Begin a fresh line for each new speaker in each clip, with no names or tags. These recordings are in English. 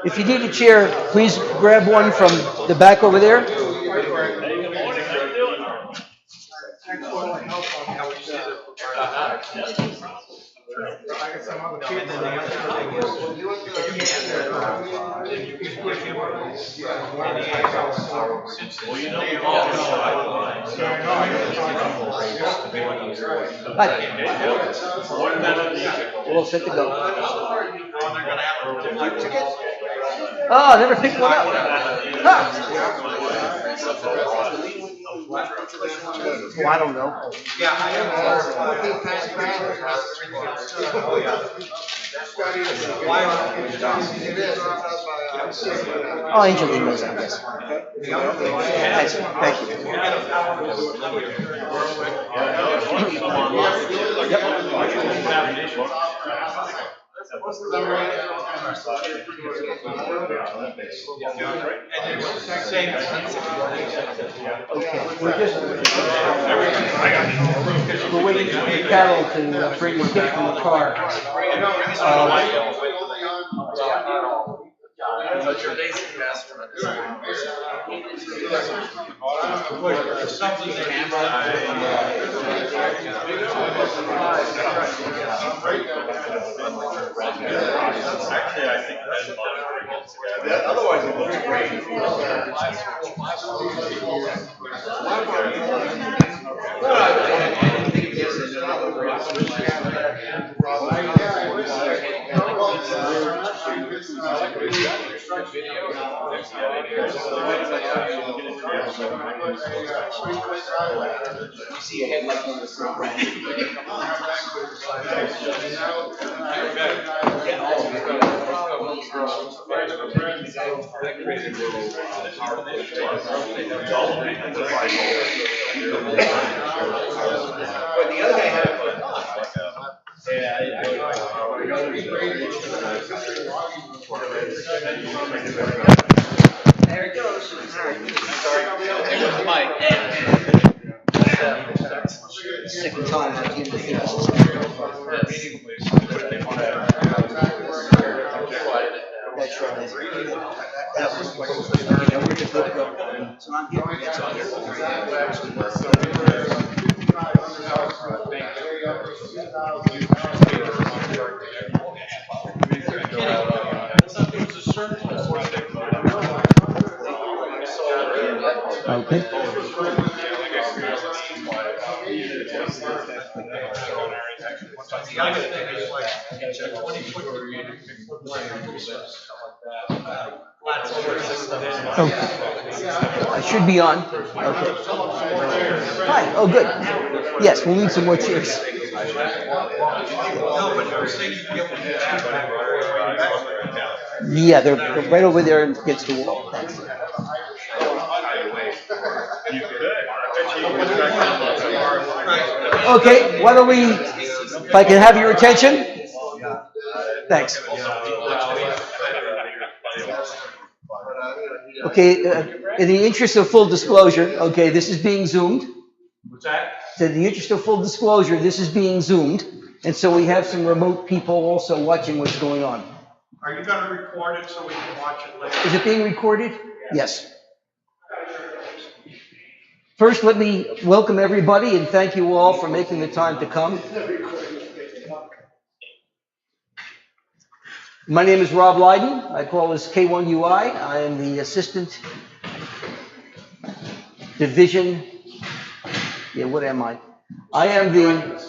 If you need a chair, please grab one from the back over there. We're all set to go. Oh, I never picked one up. Huh. Oh, I don't know. Oh, Angel knows, I guess. Thank you. We're waiting for Carol to bring the kid from the car.
Your basic master. Otherwise, it looks great. You see a headlight on the front, right? But the other guy had a there it goes. Sorry. There's the mic.
Second time I've given the thing. That's right. That was we're just good to go. So I'm here. It's on here. Okay. Okay. I should be on. Okay. Hi. Oh, good. Yes, we'll need some more chairs. Yeah, they're right over there against the wall. Thanks. Okay, why don't we, if I can have your attention? Thanks. Okay, in the interest of full disclosure, okay, this is being zoomed.
What's that?
So in the interest of full disclosure, this is being zoomed. And so we have some remote people also watching what's going on.
Are you going to record it so we can watch it later?
Is it being recorded? Yes. First, let me welcome everybody and thank you all for making the time to come. My name is Rob Leiden. I call this K1UI. I am the Assistant Division. Yeah, what am I? I am the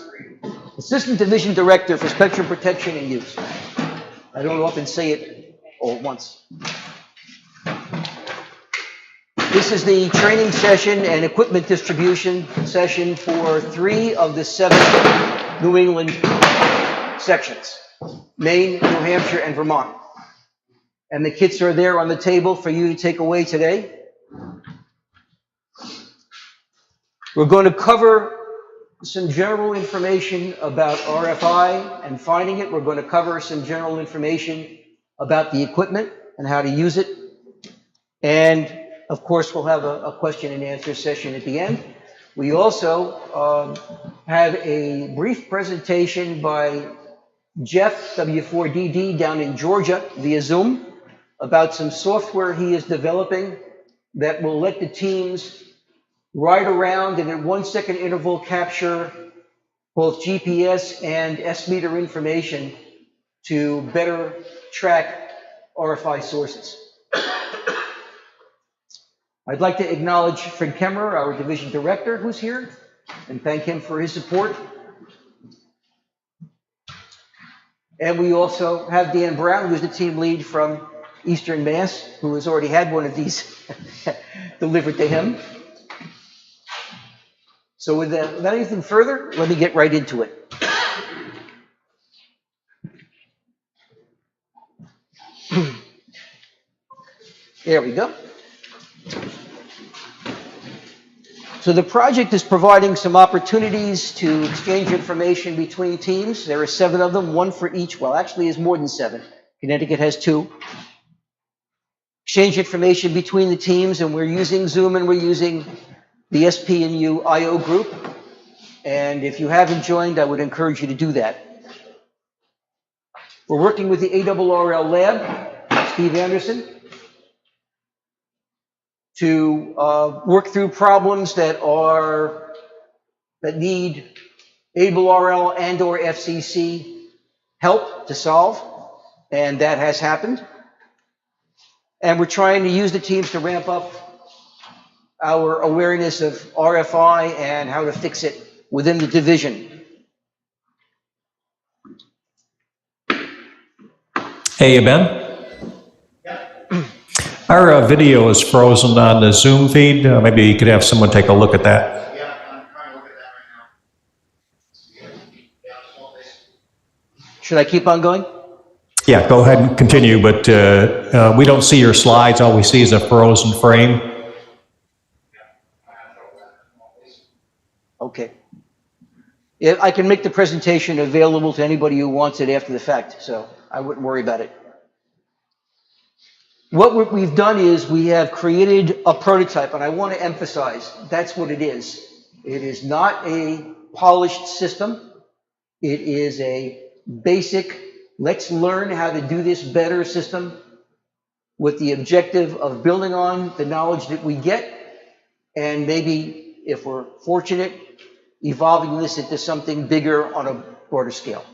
Assistant Division Director for Spectrum Protection and Use. I don't often say it all at once. This is the training session and equipment distribution session for 3 of the 7 New England sections, Maine, New Hampshire, and Vermont. And the kits are there on the table for you to take away today. We're going to cover some general information about RFI and finding it. We're going to cover some general information about the equipment and how to use it. And of course, we'll have a question and answer session at the end. We also have a brief presentation by Jeff, W4DD, down in Georgia via Zoom about some software he is developing that will let the teams ride around and at 1 second interval capture both GPS and S-meter information to better track RFI sources. I'd like to acknowledge Fred Kemmerer, our division director, who's here, and thank him for his support. And we also have Dan Brown, who's the team lead from Eastern Mass, who has already had one of these delivered to him. So without anything further, let me get right into it. There we go. So the project is providing some opportunities to exchange information between teams. There are 7 of them, 1 for each. Well, actually, there's more than 7. Connecticut has 2. Exchange information between the teams, and we're using Zoom and we're using the SP&U IO group. And if you haven't joined, I would encourage you to do that. We're working with the ARRL lab, Steve Anderson, to work through problems that need ARRL and or FCC help to solve, and that has happened. And we're trying to use the teams to ramp up our awareness of RFI and how to fix it within the division.
Hey, Ben. Our video is frozen on the Zoom feed. Maybe you could have someone take a look at that.
Yeah, I'm trying to look at that right now.
Should I keep on going?
Yeah, go ahead and continue, but we don't see your slides. All we see is a frozen frame.
Okay. Yeah, I can make the presentation available to anybody who wants it after the fact, so I wouldn't worry about it. What we've done is we have created a prototype, and I want to emphasize that's what it is. It is not a polished system. It is a basic, let's learn how to do this better system with the objective of building on the knowledge that we get, and maybe, if we're fortunate, evolving this into something bigger on a broader scale.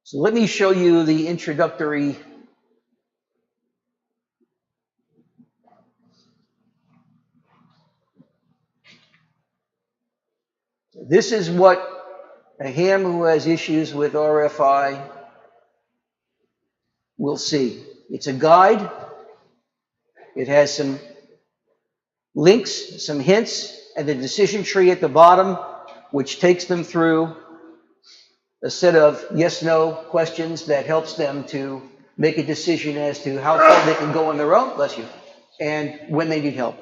So let me show you the introductory. This is what a ham who has issues with RFI will see. It's a guide. It has some links, some hints, and a decision tree at the bottom, which takes them through a set of yes/no questions that helps them to make a decision as to how far they can go on their own, bless you, and when they need help.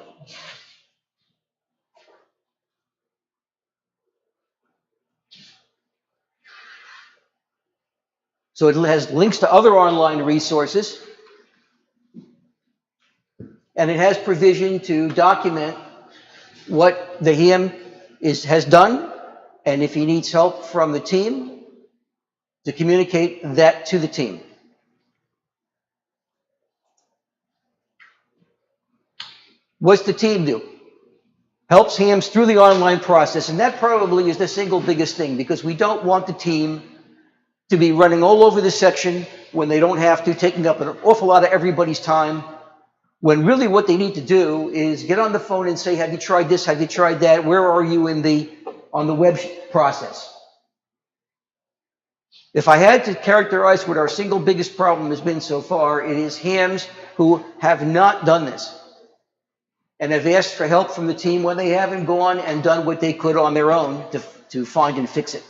So it has links to other online resources, and it has provision to document what the ham has done, and if he needs help from the team, to communicate that to the team. What's the team do? Helps hams through the online process, and that probably is the single biggest thing, because we don't want the team to be running all over the section when they don't have to, taking up an awful lot of everybody's time, when really what they need to do is get on the phone and say, have you tried this, have you tried that, where are you on the web process? If I had to characterize what our single biggest problem has been so far, it is hams who have not done this and have asked for help from the team when they haven't gone and done what they could on their own to find and fix it.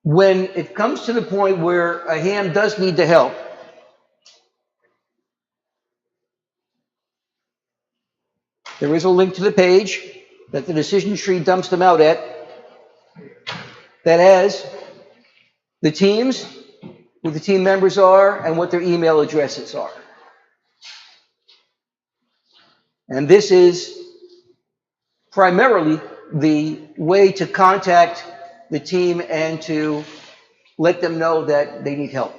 When it comes to the point where a ham does need the help, there is a link to the page that the decision tree dumps them out at. that has the teams, who the team members are, and what their email addresses are. And this is primarily the way to contact the team and to let them know that they need help.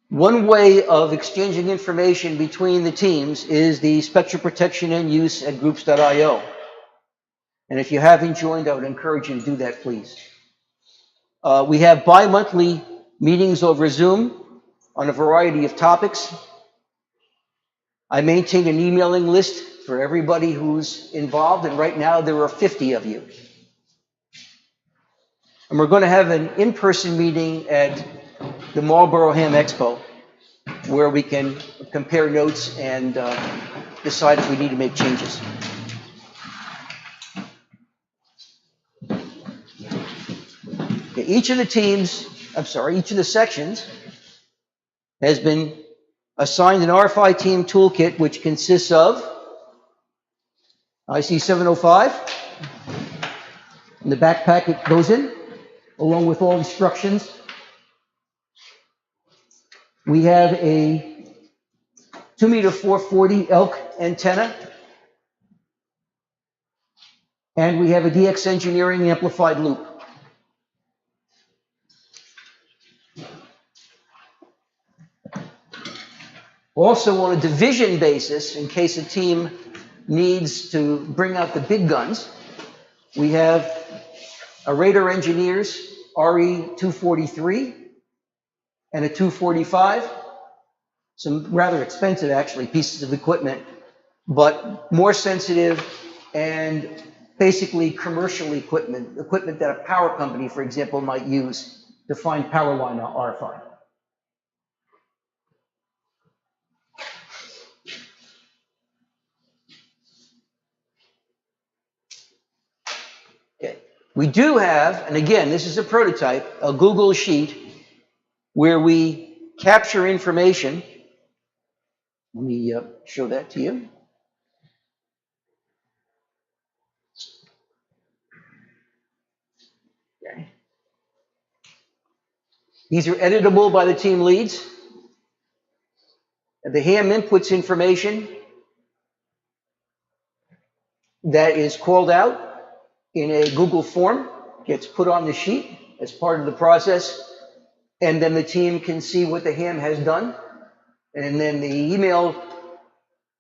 One way of exchanging information between the teams is the Spectrum Protection and Use at groups.io. And if you haven't joined, I would encourage you to do that, please. We have bi-monthly meetings over Zoom on a variety of topics. I maintain an emailing list for everybody who's involved, and right now there are 50 of you. And we're going to have an in-person meeting at the Marlboro Ham Expo, where we can compare notes and decide if we need to make changes. Okay, each of the sections has been assigned an RFI team toolkit, which consists of IC 705. In the backpack it goes in, along with all instructions. We have a 2-meter 440 elk antenna. And we have a DX Engineering amplified loop. Also, on a division basis, in case a team needs to bring out the big guns, we have a Radar Engineers RE-243 and a 245. Some rather expensive, actually, pieces of equipment, but more sensitive and basically commercial equipment that a power company, for example, might use to find power line RFI. Okay. We do have, and again, this is a prototype, a Google Sheet where we capture information. Let me show that to you. Okay. These are editable by the team leads. The ham inputs information that is called out in a Google form, gets put on the sheet as part of the process, and then the team can see what the ham has done. And then the email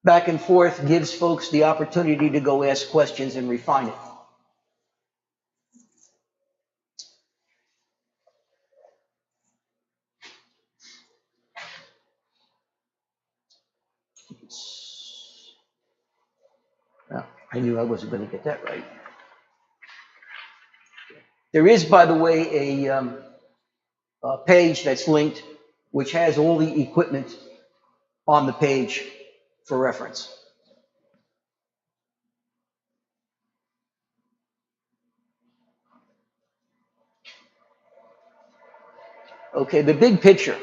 back and forth gives folks the opportunity to go ask questions and refine it. Oh, I knew I wasn't going to get that right. There is, by the way, a page that's linked, which has all the equipment on the page for reference. Okay, the big picture.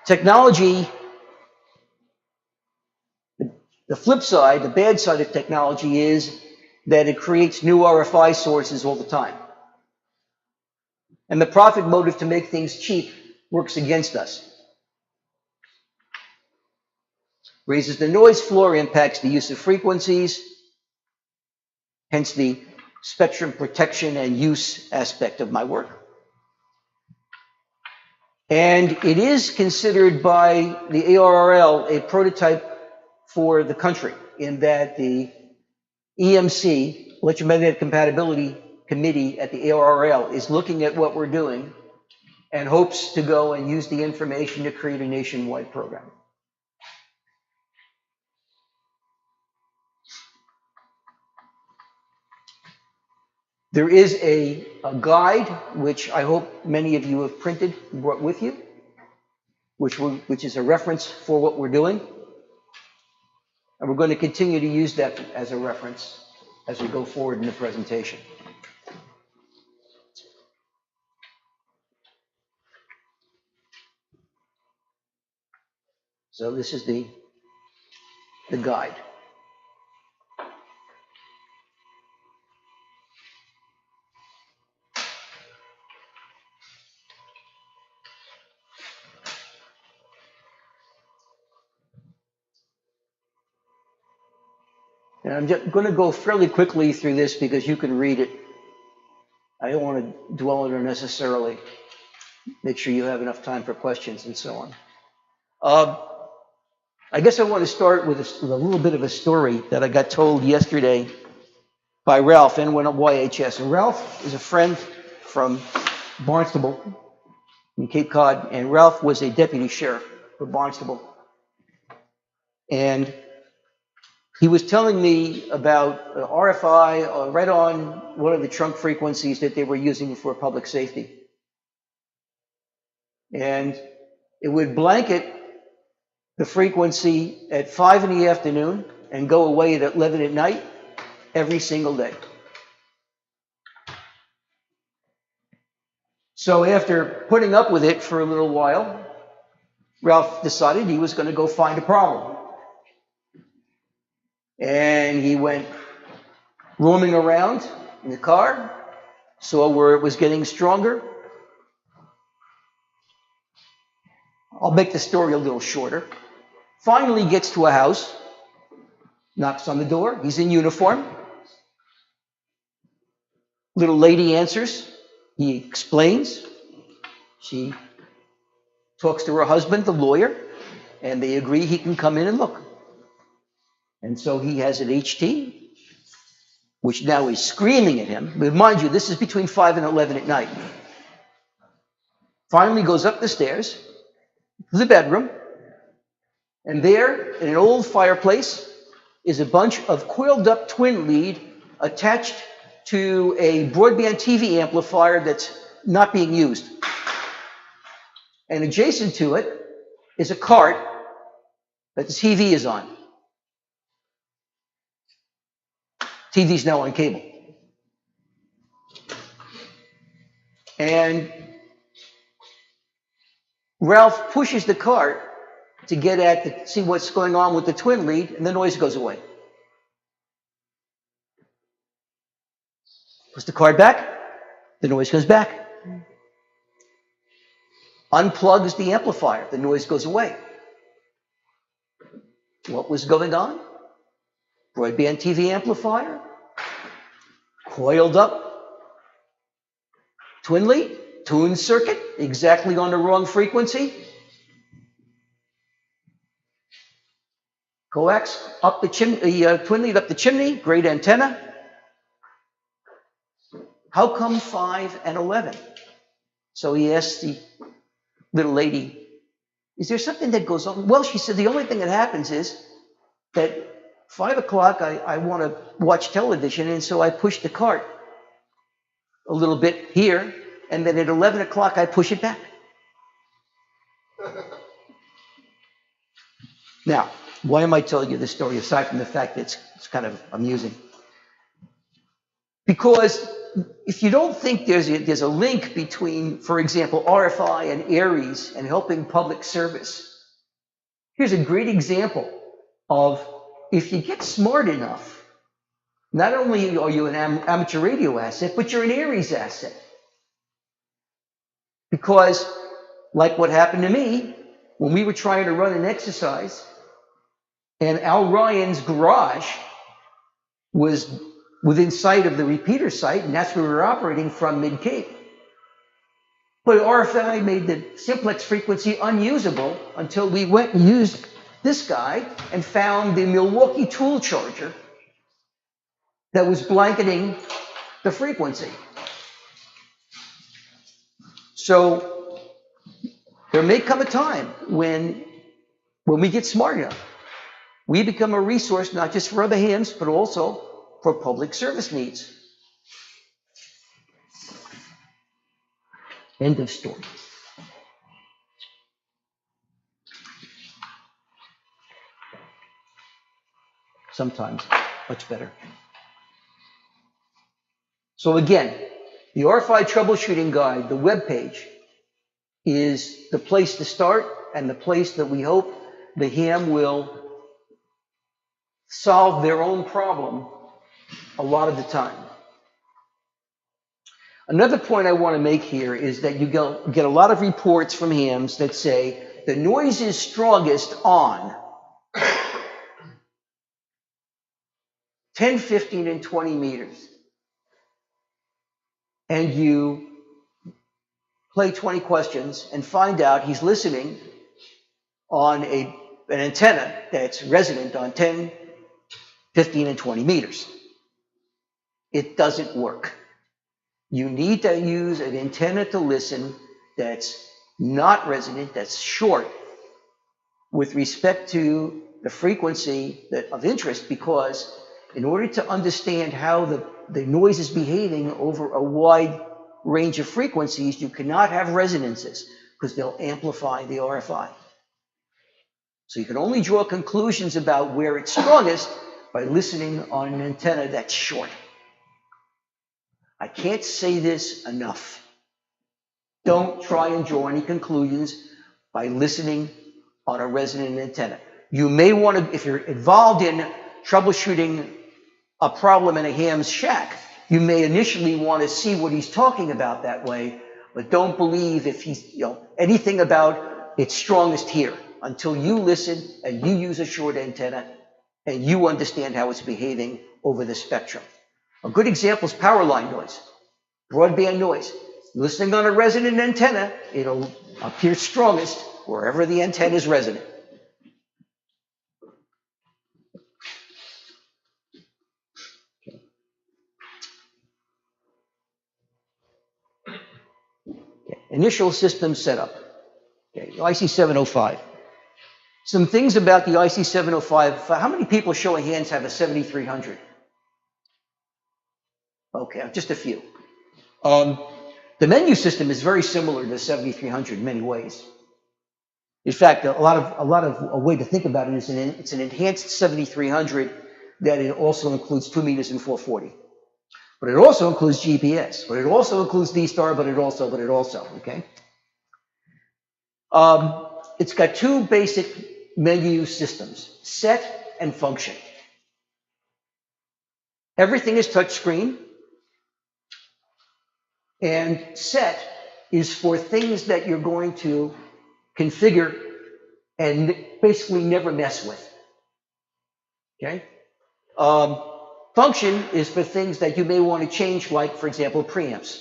Technology, the flip side, the bad side of technology is that it creates new RFI sources all the time. And the profit motive to make things cheap works against us. Raises the noise floor, impacts the use of frequencies, hence the spectrum protection and use aspect of my work. And it is considered by the ARRL a prototype for the country, in that the EMC, Electromagnetic Compatibility Committee at the ARRL, is looking at what we're doing and hopes to go and use the information to create a nationwide program. There is a guide, which I hope many of you have printed and brought with you, which is a reference for what we're doing. And we're going to continue to use that as a reference as we go forward in the presentation. So this is the guide. And I'm just going to go fairly quickly through this because you can read it. I don't want to dwell on it unnecessarily. Make sure you have enough time for questions and so on. I guess I want to start with a little bit of a story that I got told yesterday by Ralph, N1YHS. And Ralph is a friend from Barnstable in Cape Cod, and Ralph was a deputy sheriff for Barnstable. And he was telling me about RFI right on one of the trunk frequencies that they were using for public safety. And it would blanket the frequency at 5 in the afternoon and go away at 11 at night every single day. So after putting up with it for a little while, Ralph decided he was going to go find a problem. And he went roaming around in the car, saw where it was getting stronger. I'll make the story a little shorter. Finally gets to a house, knocks on the door. He's in uniform. Little lady answers. He explains. She talks to her husband, the lawyer, and they agree he can come in and look. And so he has an HT, which now is screaming at him. But mind you, this is between 5 and 11 at night. Finally goes up the stairs to the bedroom, and there, in an old fireplace, is a bunch of coiled up twin lead attached to a broadband TV amplifier that's not being used. And adjacent to it is a cart that the TV is on. TV's now on cable. And Ralph pushes the cart to get at see what's going on with the twin lead, and the noise goes away. Puts the cart back, the noise comes back. Unplugs the amplifier, the noise goes away. What was going on? Broadband TV amplifier, coiled up twin lead, tuned circuit, exactly on the wrong frequency. Coax up the chimney, twin lead up the chimney, great antenna. How come 5 and 11? So he asked the little lady, is there something that goes on? Well, she said, the only thing that happens is that 5 o'clock, I want to watch television, and so I push the cart a little bit here, and then at 11 o'clock, I push it back. Now, why am I telling you this story, aside from the fact that it's kind of amusing? Because if you don't think there's a link between, for example, RFI and ARES and helping public service, here's a great example of if you get smart enough, not only are you an amateur radio asset, but you're an ARES asset. Because, like what happened to me, when we were trying to run an exercise, and Al Ryan's garage was within sight of the repeater site, and that's where we were operating from mid-Cape. But RFI made the simplex frequency unusable until we went and used this guy and found the Milwaukee tool charger that was blanketing the frequency. So there may come a time when we get smart enough, we become a resource not just for other hands, but also for public service needs. End of story. Sometimes much better. So again, the RFI troubleshooting guide, the web page, is the place to start and the place that we hope the ham will solve their own problem a lot of the time. Another point I want to make here is that you get a lot of reports from hams that say the noise is strongest on 10, 15, and 20 meters. And you play 20 questions and find out he's listening on an antenna that's resonant on 10, 15, and 20 meters. It doesn't work. You need to use an antenna to listen that's not resonant, that's short, with respect to the frequency of interest, because in order to understand how the noise is behaving over a wide range of frequencies, you cannot have resonances, because they'll amplify the RFI. So you can only draw conclusions about where it's strongest by listening on an antenna that's short. I can't say this enough. Don't try and draw any conclusions by listening on a resonant antenna. You may want to, if you're involved in troubleshooting a problem in a ham's shack, you may initially want to see what he's talking about that way, but don't believe if he's, anything about it's strongest here until you listen and you use a short antenna and you understand how it's behaving over the spectrum. A good example is power line noise, broadband noise. Listening on a resonant antenna, it'll appear strongest wherever the antenna is resonant. Okay. Initial system setup. Okay. IC705. Some things about the IC705. How many people, show of hands, have a 7300? Okay, just a few. The menu system is very similar to the 7300 in many ways. In fact, a way to think about it is it's an enhanced 7300 that it also includes 2 meters and 440. But it also includes GPS, but it also includes D-Star, but it also, okay? It's got two basic menu systems, set and function. Everything is touchscreen, and set is for things that you're going to configure and basically never mess with, okay? Function is for things that you may want to change, like, for example, preamps.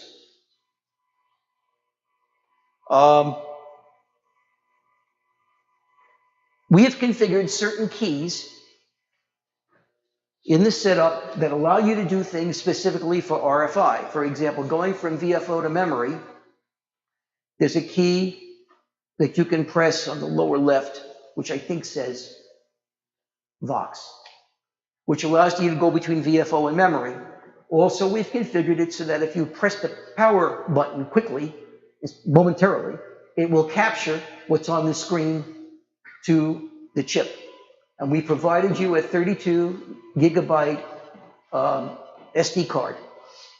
We have configured certain keys in the setup that allow you to do things specifically for RFI. For example, going from VFO to memory, there's a key that you can press on the lower left, which I think says Vox, which allows you to go between VFO and memory. Also, we've configured it so that if you press the power button quickly, momentarily, it will capture what's on the screen to the chip. And we provided you a 32 gigabyte SD card,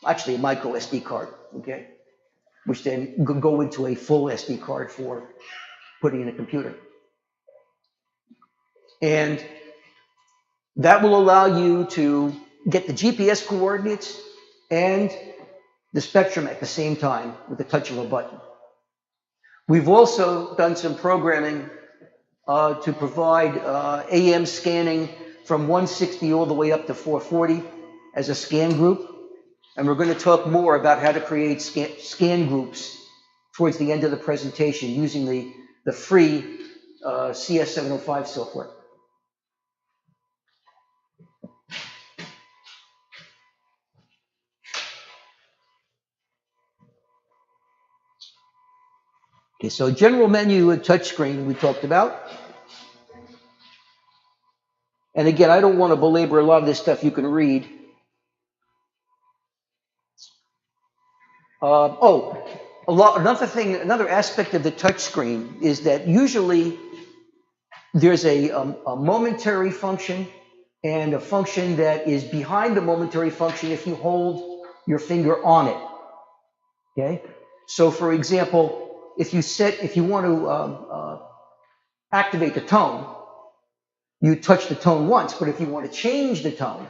actually a micro SD card, okay? Which then could go into a full SD card for putting in a computer. And that will allow you to get the GPS coordinates and the spectrum at the same time with the touch of a button. We've also done some programming to provide AM scanning from 160 all the way up to 440 as a scan group. And we're going to talk more about how to create scan groups towards the end of the presentation using the free CS705 software. Okay, so general menu and touchscreen we talked about. And again, I don't want to belabor a lot of this stuff you can read. Another aspect of the touchscreen is that usually there's a momentary function and a function that is behind the momentary function if you hold your finger on it, okay? So for example, if you want to activate the tone, you touch the tone once, but if you want to change the tone,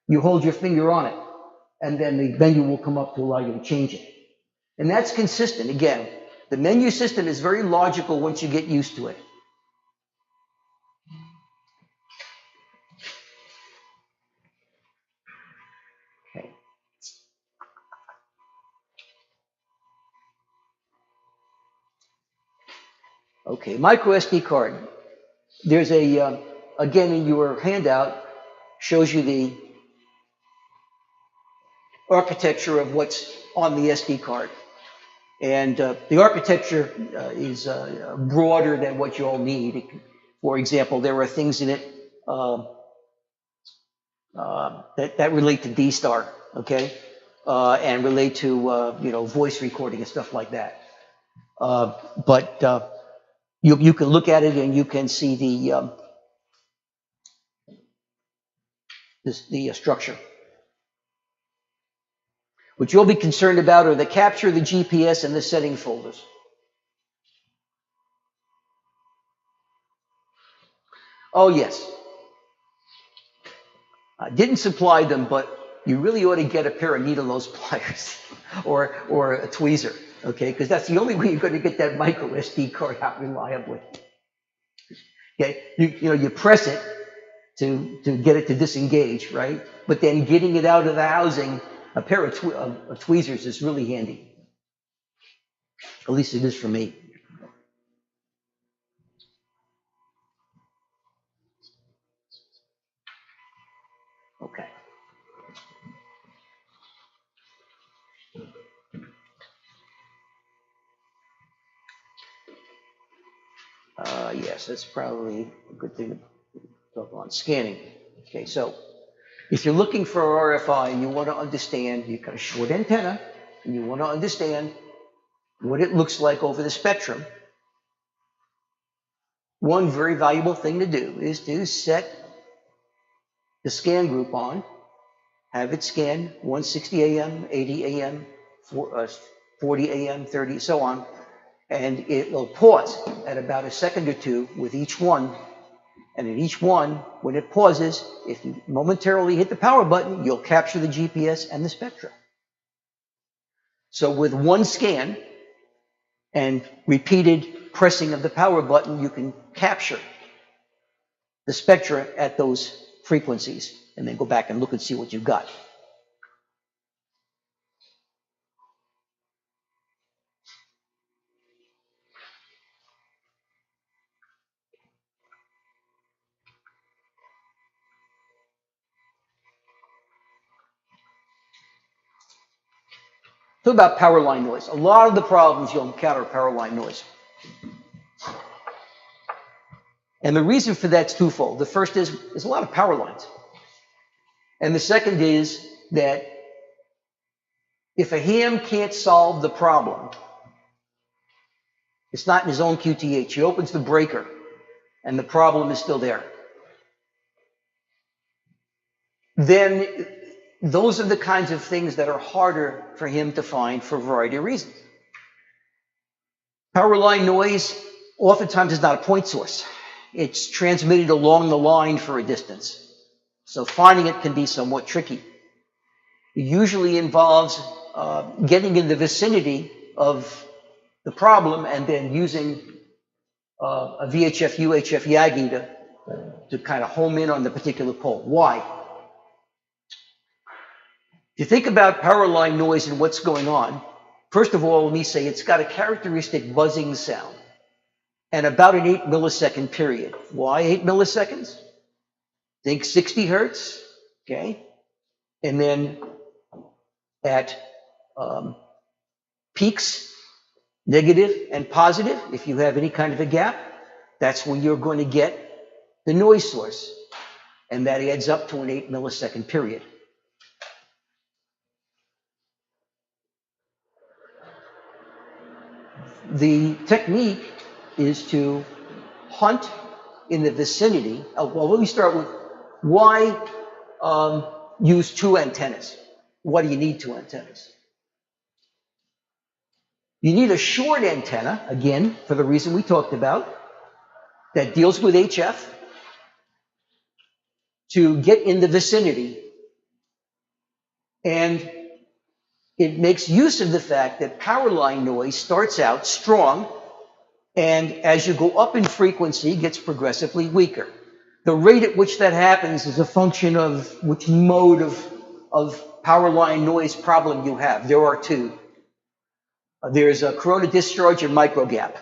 you hold your finger on it, and then the menu will come up to allow you to change it. And that's consistent. Again, the menu system is very logical once you get used to it. Okay. Okay, micro SD card. There's a, again, in your handout, shows you the architecture of what's on the SD card. And the architecture is broader than what you all need. For example, there are things in it that relate to D-Star, okay? And relate to, you know, voice recording and stuff like that. But you can look at it and you can see the structure. What you'll be concerned about are the capture, the GPS, and the setting folders. Oh, yes. I didn't supply them, but you really ought to get a pair of needle nose pliers or a tweezer, okay? Because that's the only way you're going to get that micro SD card out reliably. Okay, you know, you press it to get it to disengage, right? But then getting it out of the housing, a pair of tweezers is really handy. At least it is for me. Okay. Yes, that's probably a good thing to talk on. Scanning. Okay, so if you're looking for RFI and you want to understand, you've got a short antenna, and you want to understand what it looks like over the spectrum, one very valuable thing to do is to set the scan group on, have it scan 160 AM, 80 AM, 40 AM, 30, so on, and it will pause at about a second or two with each one. And in each one, when it pauses, if you momentarily hit the power button, you'll capture the GPS and the spectra. So with one scan and repeated pressing of the power button, you can capture the spectra at those frequencies and then go back and look and see what you've got. So about power line noise. A lot of the problems you'll encounter are power line noise. And the reason for that's twofold. The first is there's a lot of power lines. And the second is that if a ham can't solve the problem, it's not in his own QTH. He opens the breaker and the problem is still there. Then those are the kinds of things that are harder for him to find for a variety of reasons. Power line noise oftentimes is not a point source. It's transmitted along the line for a distance. So finding it can be somewhat tricky. It usually involves getting in the vicinity of the problem and then using a VHF, UHF Yagi to kind of home in on the particular pole. Why? If you think about power line noise and what's going on, first of all, let me say it's got a characteristic buzzing sound and about an 8 millisecond period. Why 8 milliseconds? Think 60 hertz, okay? And then at peaks, negative and positive, if you have any kind of a gap, that's when you're going to get the noise source. And that adds up to an 8 millisecond period. The technique is to hunt in the vicinity of, well, let me start with why use two antennas? Why do you need two antennas? You need a short antenna, again, for the reason we talked about, that deals with HF, to get in the vicinity, and it makes use of the fact that power line noise starts out strong, and as you go up in frequency, gets progressively weaker. The rate at which that happens is a function of which mode of power line noise problem you have. There are two. There's a corona discharge and micro gap.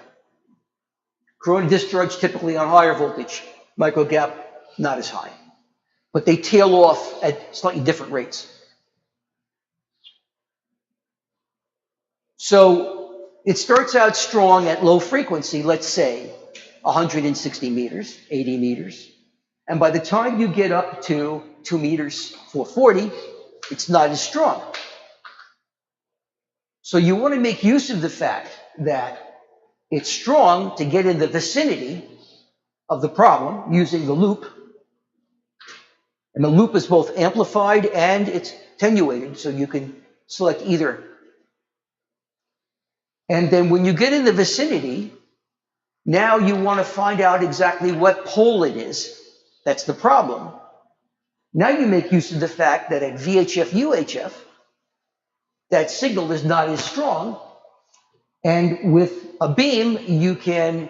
Corona discharge typically on higher voltage, micro gap not as high. But they tail off at slightly different rates. So it starts out strong at low frequency, let's say 160 meters, 80 meters. And by the time you get up to 2 meters, 440, it's not as strong. So you want to make use of the fact that it's strong to get in the vicinity of the problem using the loop. And the loop is both amplified and it's attenuated, so you can select either. And then when you get in the vicinity, now you want to find out exactly what pole it is. That's the problem. Now you make use of the fact that at VHF, UHF, that signal is not as strong. And with a beam, you can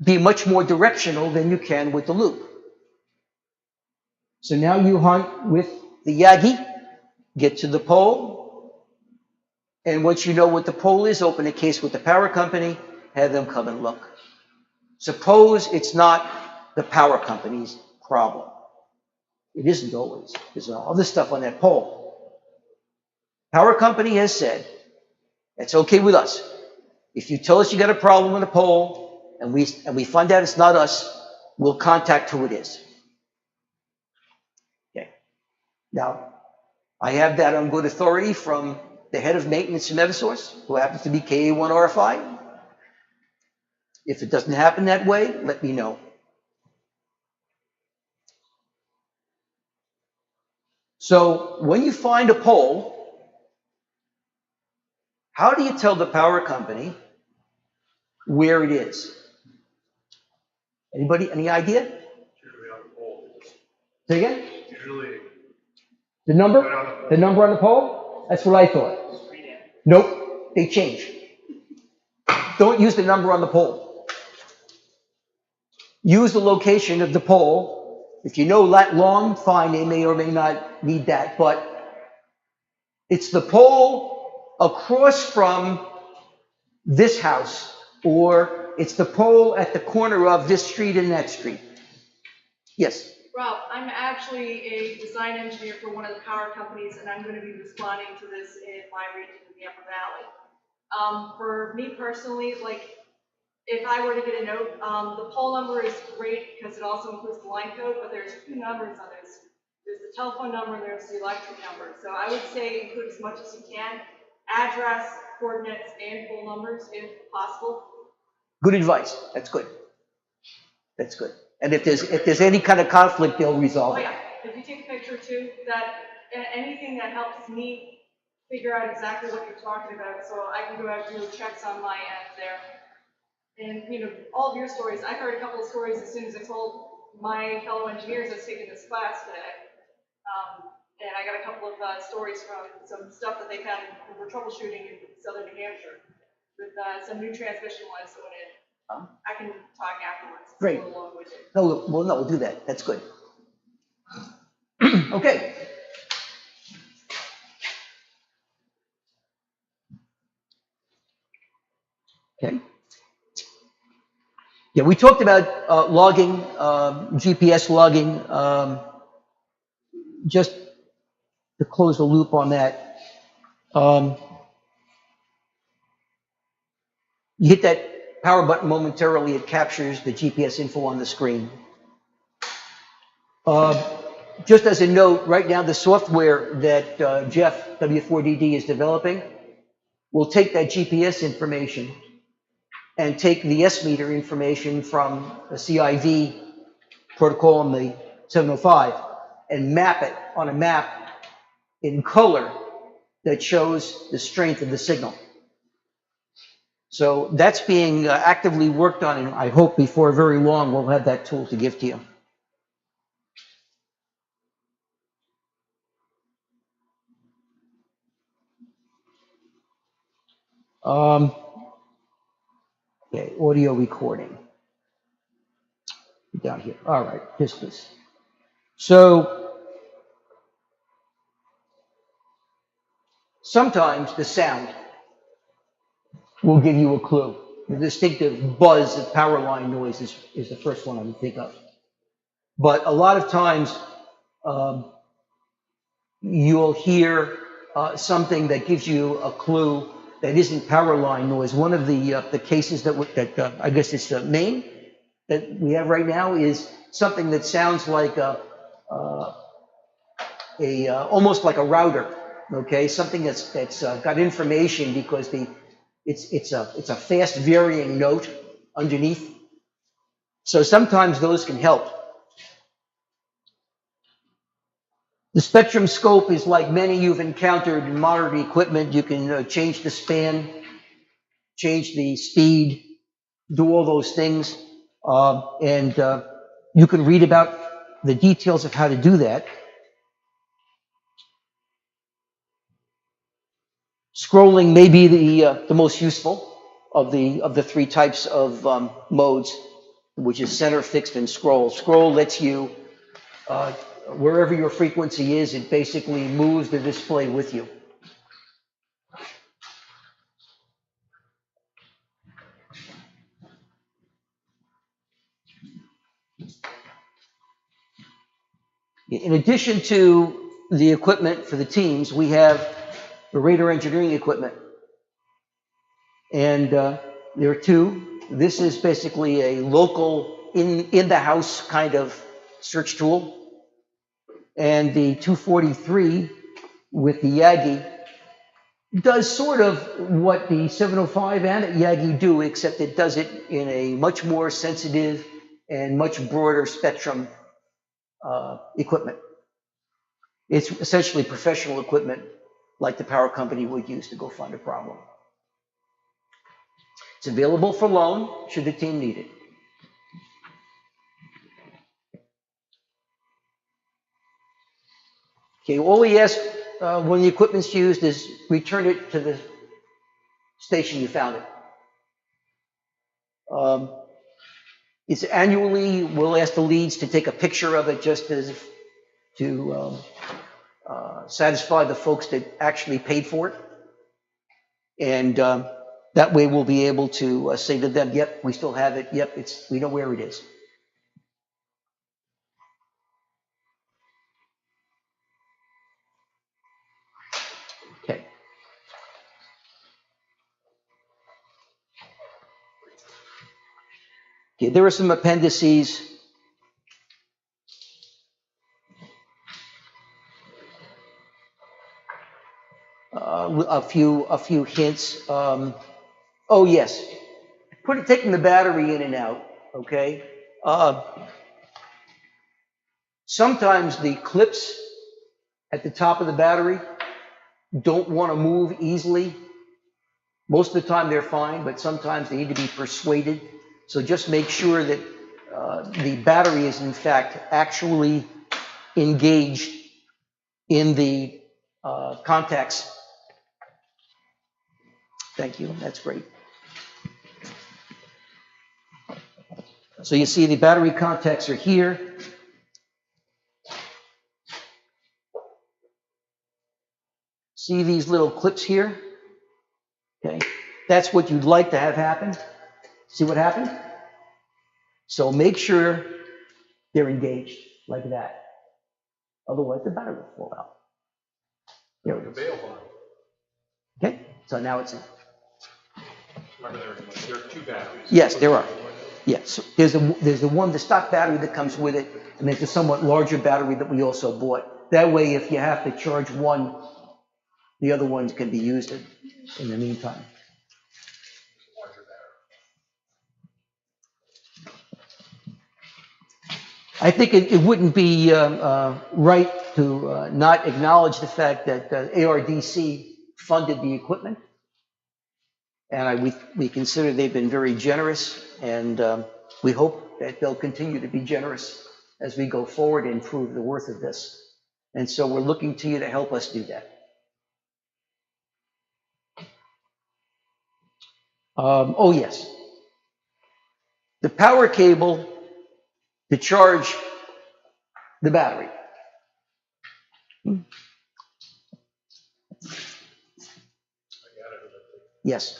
be much more directional than you can with the loop. So now you hunt with the Yagi, get to the pole, and once you know what the pole is, open a case with the power company, have them come and look. Suppose it's not the power company's problem. It isn't always. There's other stuff on that pole. Power company has said, it's okay with us. If you tell us you got a problem on the pole, and we find out it's not us, we'll contact who it is. Okay. Now, I have that on good authority from the head of maintenance from Eversource, who happens to be K1UI RFI. If it doesn't happen that way, let me know. So when you find a pole, how do you tell the power company where it is? Anybody, any idea?
Usually on the pole.
Say again?
Usually.
The number? The number on the pole? That's what I thought. Nope, they change. Don't use the number on the pole. Use the location of the pole. If you know that long, fine, they may or may not need that, but it's the pole across from this house, or it's the pole at the corner of this street and that street. Yes?
Rob, I'm actually a design engineer for one of the power companies, and I'm going to be responding to this in my region in the Upper Valley. For me personally, like, if I were to get a note, the pole number is great because it also includes the line code, but there's two numbers on this. There's the telephone number and there's the electric number. So I would say include as much as you can, address, coordinates, and full numbers if possible.
Good advice. That's good. That's good. And if there's any kind of conflict, they'll resolve
Oh
it.
yeah, if you take a picture too, that anything that helps me figure out exactly what you're talking about, so I can go out and do checks on my end there. And you know, all of your stories, I heard a couple of stories as soon as I told my fellow engineers I was taking this class today. And I got a couple of stories from some stuff that they found when we're troubleshooting in southern New Hampshire with some new transmission lines that went in. I can talk afterwards. It's
Great.
a little long-winded.
No, well, no, we'll do that. That's good. Okay. Okay. Yeah, we talked about logging, GPS logging. Just to close the loop on that, you hit that power button momentarily, it captures the GPS info on the screen. Just as a note, right now the software that Jeff, W4DD, is developing will take that GPS information and take the S-meter information from the CIV protocol on the 705 and map it on a map in color that shows the strength of the signal. So that's being actively worked on, and I hope before very long we'll have that tool to give to you. Okay, audio recording. Down here. All right, this. So sometimes the sound will give you a clue. The distinctive buzz of power line noise is the first one I would think of. But a lot of times you'll hear something that gives you a clue that isn't power line noise. One of the cases that I guess it's Maine that we have right now is something that sounds like almost like a router. Okay, something that's got information because it's a fast varying note underneath. So sometimes those can help. The spectrum scope is like many you've encountered in modern equipment. You can change the span, change the speed, do all those things. And you can read about the details of how to do that. Scrolling may be the most useful of the three types of modes, which is center, fixed, and scroll. Scroll lets you, wherever your frequency is, it basically moves the display with you. In addition to the equipment for the teams, we have the radar engineering equipment. And there are two. This is basically a local, in-the-house kind of search tool. And the 243 with the Yagi does sort of what the 705 and Yagi do, except it does it in a much more sensitive and much broader spectrum equipment. It's essentially professional equipment like the power company would use to go find a problem. It's available for loan should the team need it. Okay, all we ask when the equipment's used is return it to the station you found it. It's annually, we'll ask the leads to take a picture of it just as if to satisfy the folks that actually paid for it. And that way we'll be able to say to them, yep, we still have it. Yep, we know where it is. Okay. Okay, there are some appendices. A few hints. Oh yes, taking the battery in and out. Okay. Sometimes the clips at the top of the battery don't want to move easily. Most of the time they're fine, but sometimes they need to be persuaded. So just make sure that the battery is in fact actually engaged in the contacts. Thank you, that's great. So you see the battery contacts are here. See these little clips here? Okay, that's what you'd like to have happen. See what happened? So make sure they're engaged like that. Otherwise the battery will fall out. There it is. Okay, so now it's in.
There are two batteries.
Yes, there are. Yes, there's the stock battery that comes with it, and there's a somewhat larger battery that we also bought. That way, if you have to charge one, the other ones can be used in the meantime. I think it wouldn't be right to not acknowledge the fact that ARDC funded the equipment. And we consider they've been very generous, and we hope that they'll continue to be generous as we go forward and prove the worth of this. And so we're looking to you to help us do that. Oh, yes. The power cable to charge the battery. Yes.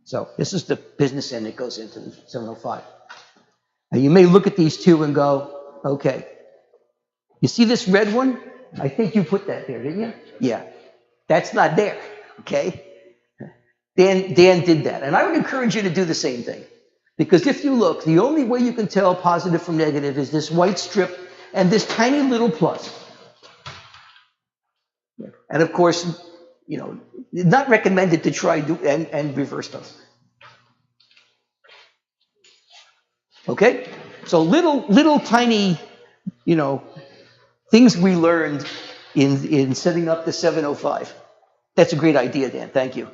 So this is the business end that goes into the 705. Now you may look at these two and go, okay, you see this red one? I think you put that there, didn't you? Yeah. That's not there, okay? Dan did that. And I would encourage you to do the same thing. Because if you look, the only way you can tell positive from negative is this white strip and this tiny little plus. And of course, you know, not recommended to try and reverse those. Okay? So little tiny, you know, things we learned in setting up the 705. That's a great idea, Dan. Thank you.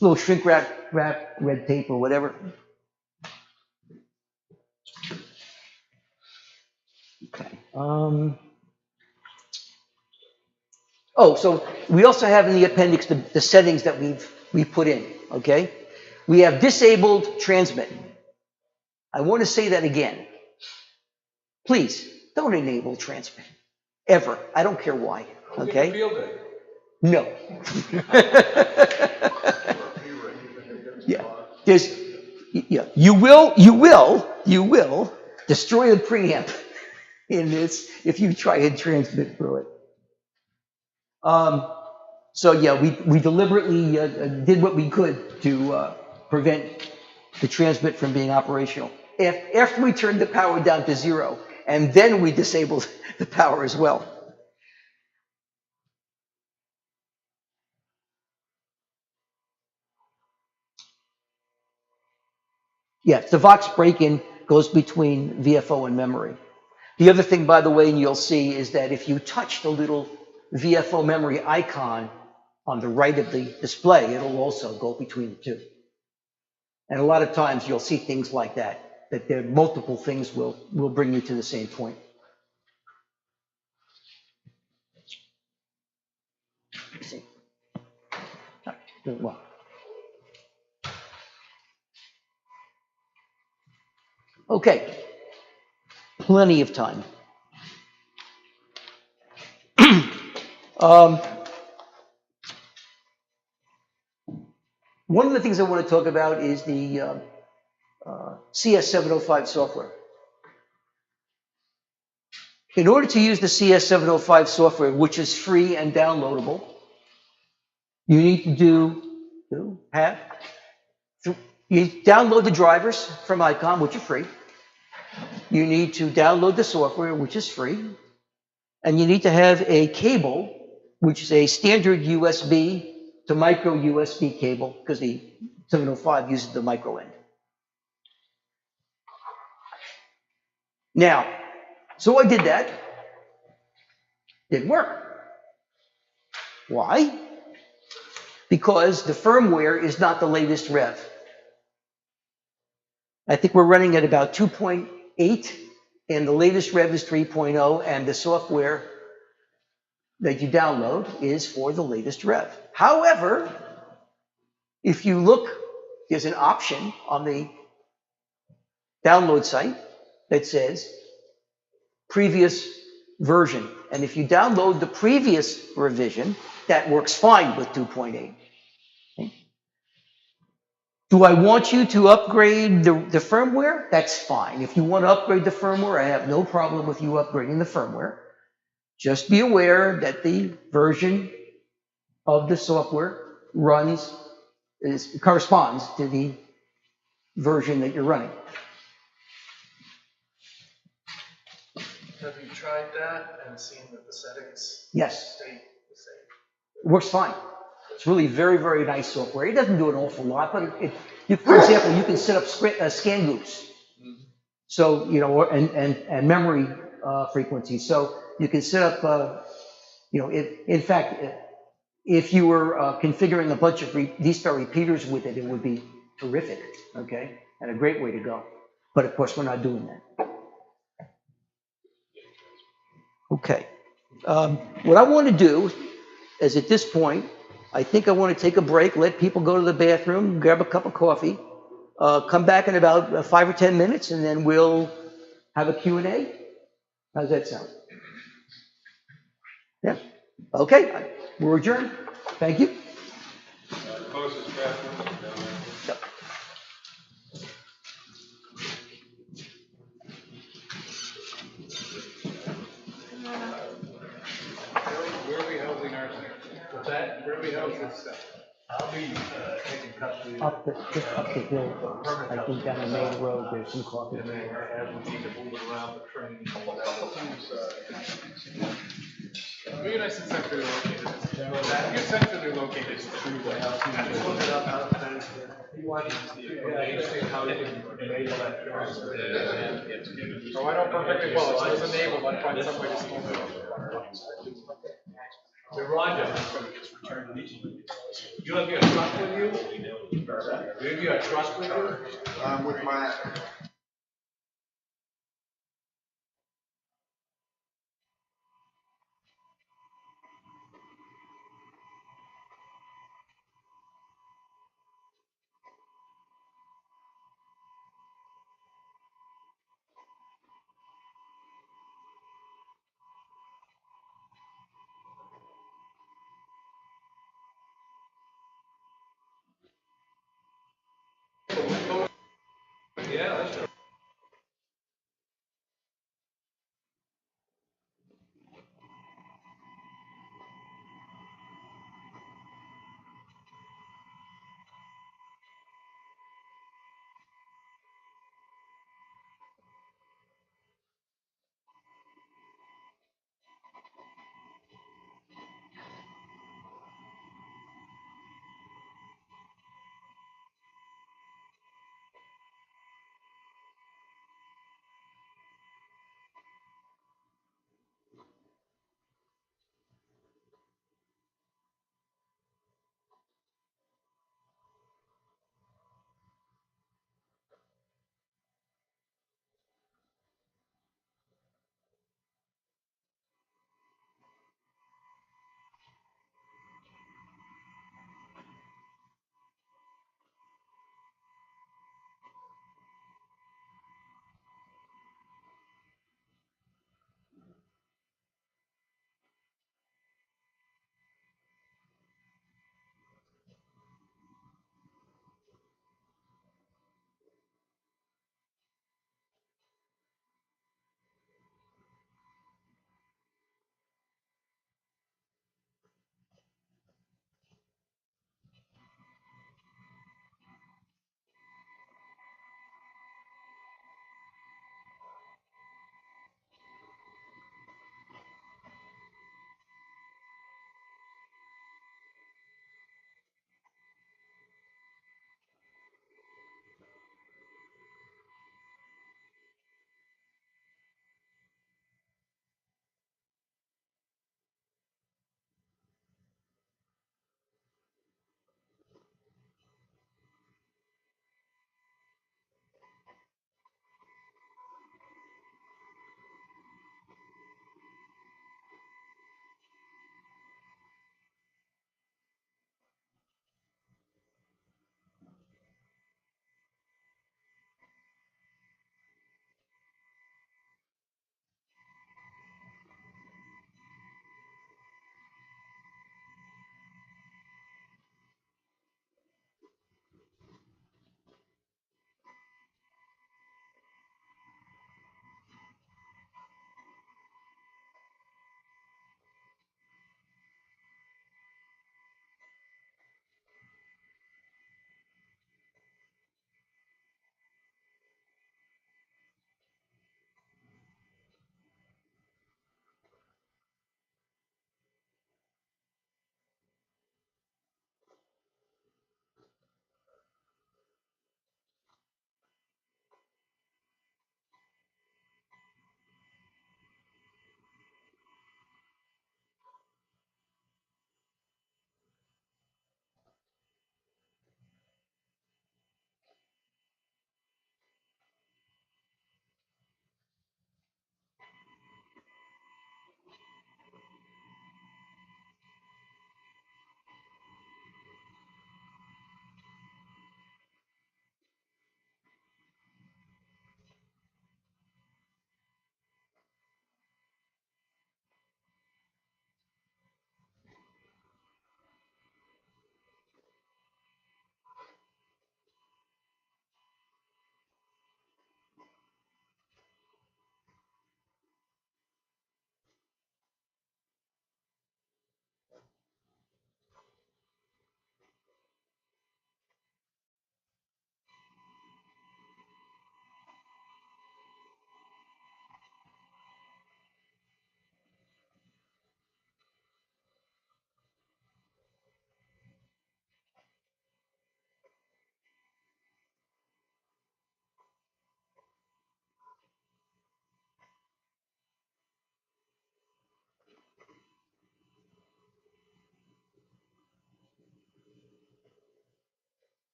Little shrink wrap red tape or whatever. Okay. Oh, so we also have in the appendix the settings that we've put in. Okay. We have disabled transmit. I want to say that again. Please don't enable transmit ever. I don't care why. Okay. No. Yeah. You will destroy the preamp in this if you try and transmit through it. So yeah, we deliberately did what we could to prevent the transmit from being operational. After we turned the power down to 0, and then we disabled the power as well. Yes, the Vox break-in goes between VFO and memory. The other thing, by the way, and you'll see, is that if you touch the little VFO memory icon on the right of the display, it'll also go between the two. And a lot of times you'll see things like that there are multiple things will bring you to the same point. Let's see. Well. Okay, plenty of time. One of the things I want to talk about is the CS705 software. In order to use the CS705 software, which is free and downloadable, you need to you download the drivers from ICOM, which are free. You need to download the software, which is free. And you need to have a cable, which is a standard USB to micro USB cable, because the 705 uses the micro end. Now, so I did that. Didn't work. Why? Because the firmware is not the latest rev. I think we're running at about 2.8, and the latest rev is 3.0, and the software that you download is for the latest rev. However, if you look, there's an option on the download site that says previous version. And if you download the previous revision, that works fine with 2.8. Okay. Do I want you to upgrade the firmware? That's fine. If you want to upgrade the firmware, I have no problem with you upgrading the firmware. Just be aware that the version of the software corresponds to the version that you're running.
Have you tried that and seen that the settings
Yes.
stay the same?
It works fine. It's really very, very nice software. It doesn't do an awful lot, but for example, you can set up scan groups. So, you know, and memory frequencies. So you can set up, you know, in fact, if you were configuring a bunch of D-star repeaters with it, it would be terrific, okay? And a great way to go. But of course, we're not doing that. Okay. What I want to do is at this point I think I want to take a break, let people go to the bathroom, grab a cup of coffee, come back in about 5 or 10 minutes, and then we'll have a Q&A. How's that sound? Yeah. Okay, we're adjourned. Thank you. Yep.
Where are we housing ours? What's that? Where are we housing this stuff? I'll be taking custody.
Just up the hill. I think down the main road, there's some coffee.
And then as we need to move it around the train. Maybe nice and centrally located. You're centrally located. It's true. I just looked it up how to fence it. He wanted to see how you can enable that. Oh, I know perfectly well. If it was enabled, I'd find some way to solve it. The Roger is going to just return to these. You have your truck with you? Do you have a truck with you?
With my
Yeah, that's true.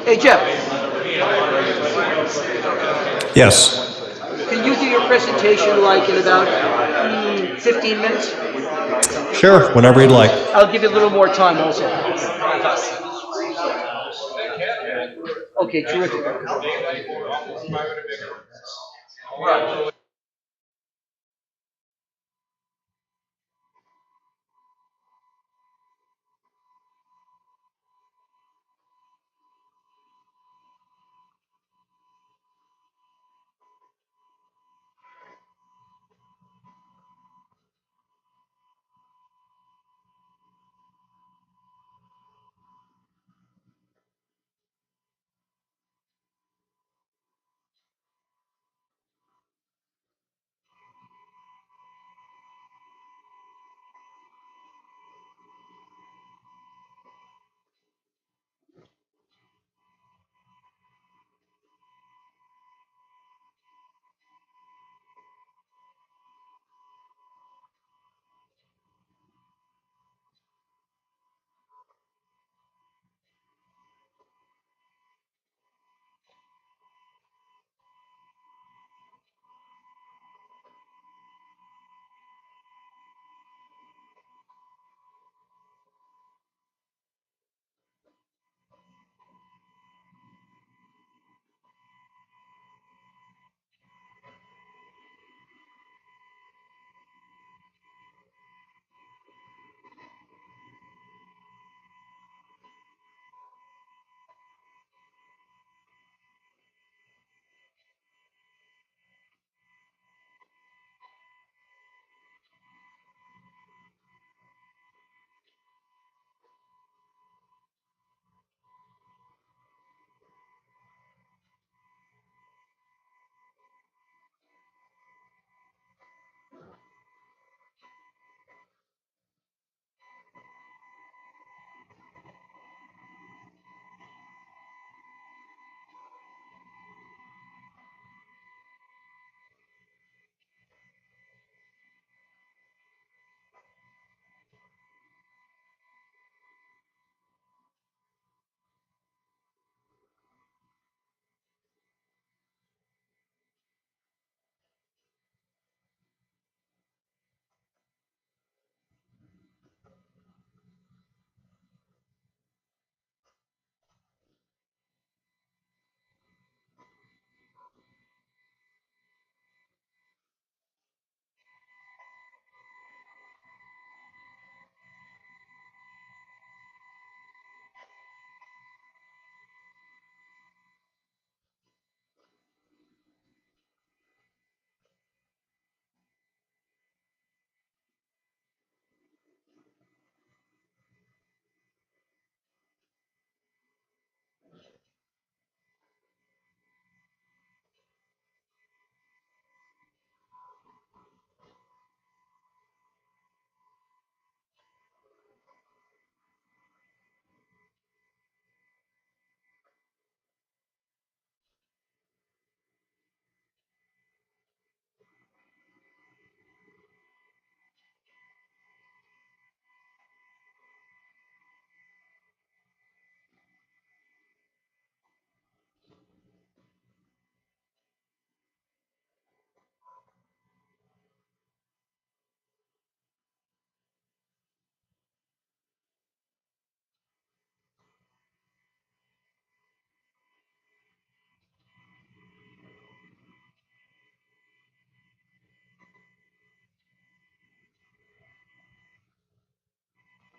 Hey, Jeff,
Yes.
can you do your presentation like in about 15 minutes?
Sure, whenever you'd like.
I'll give you a little more time also. Okay, terrific.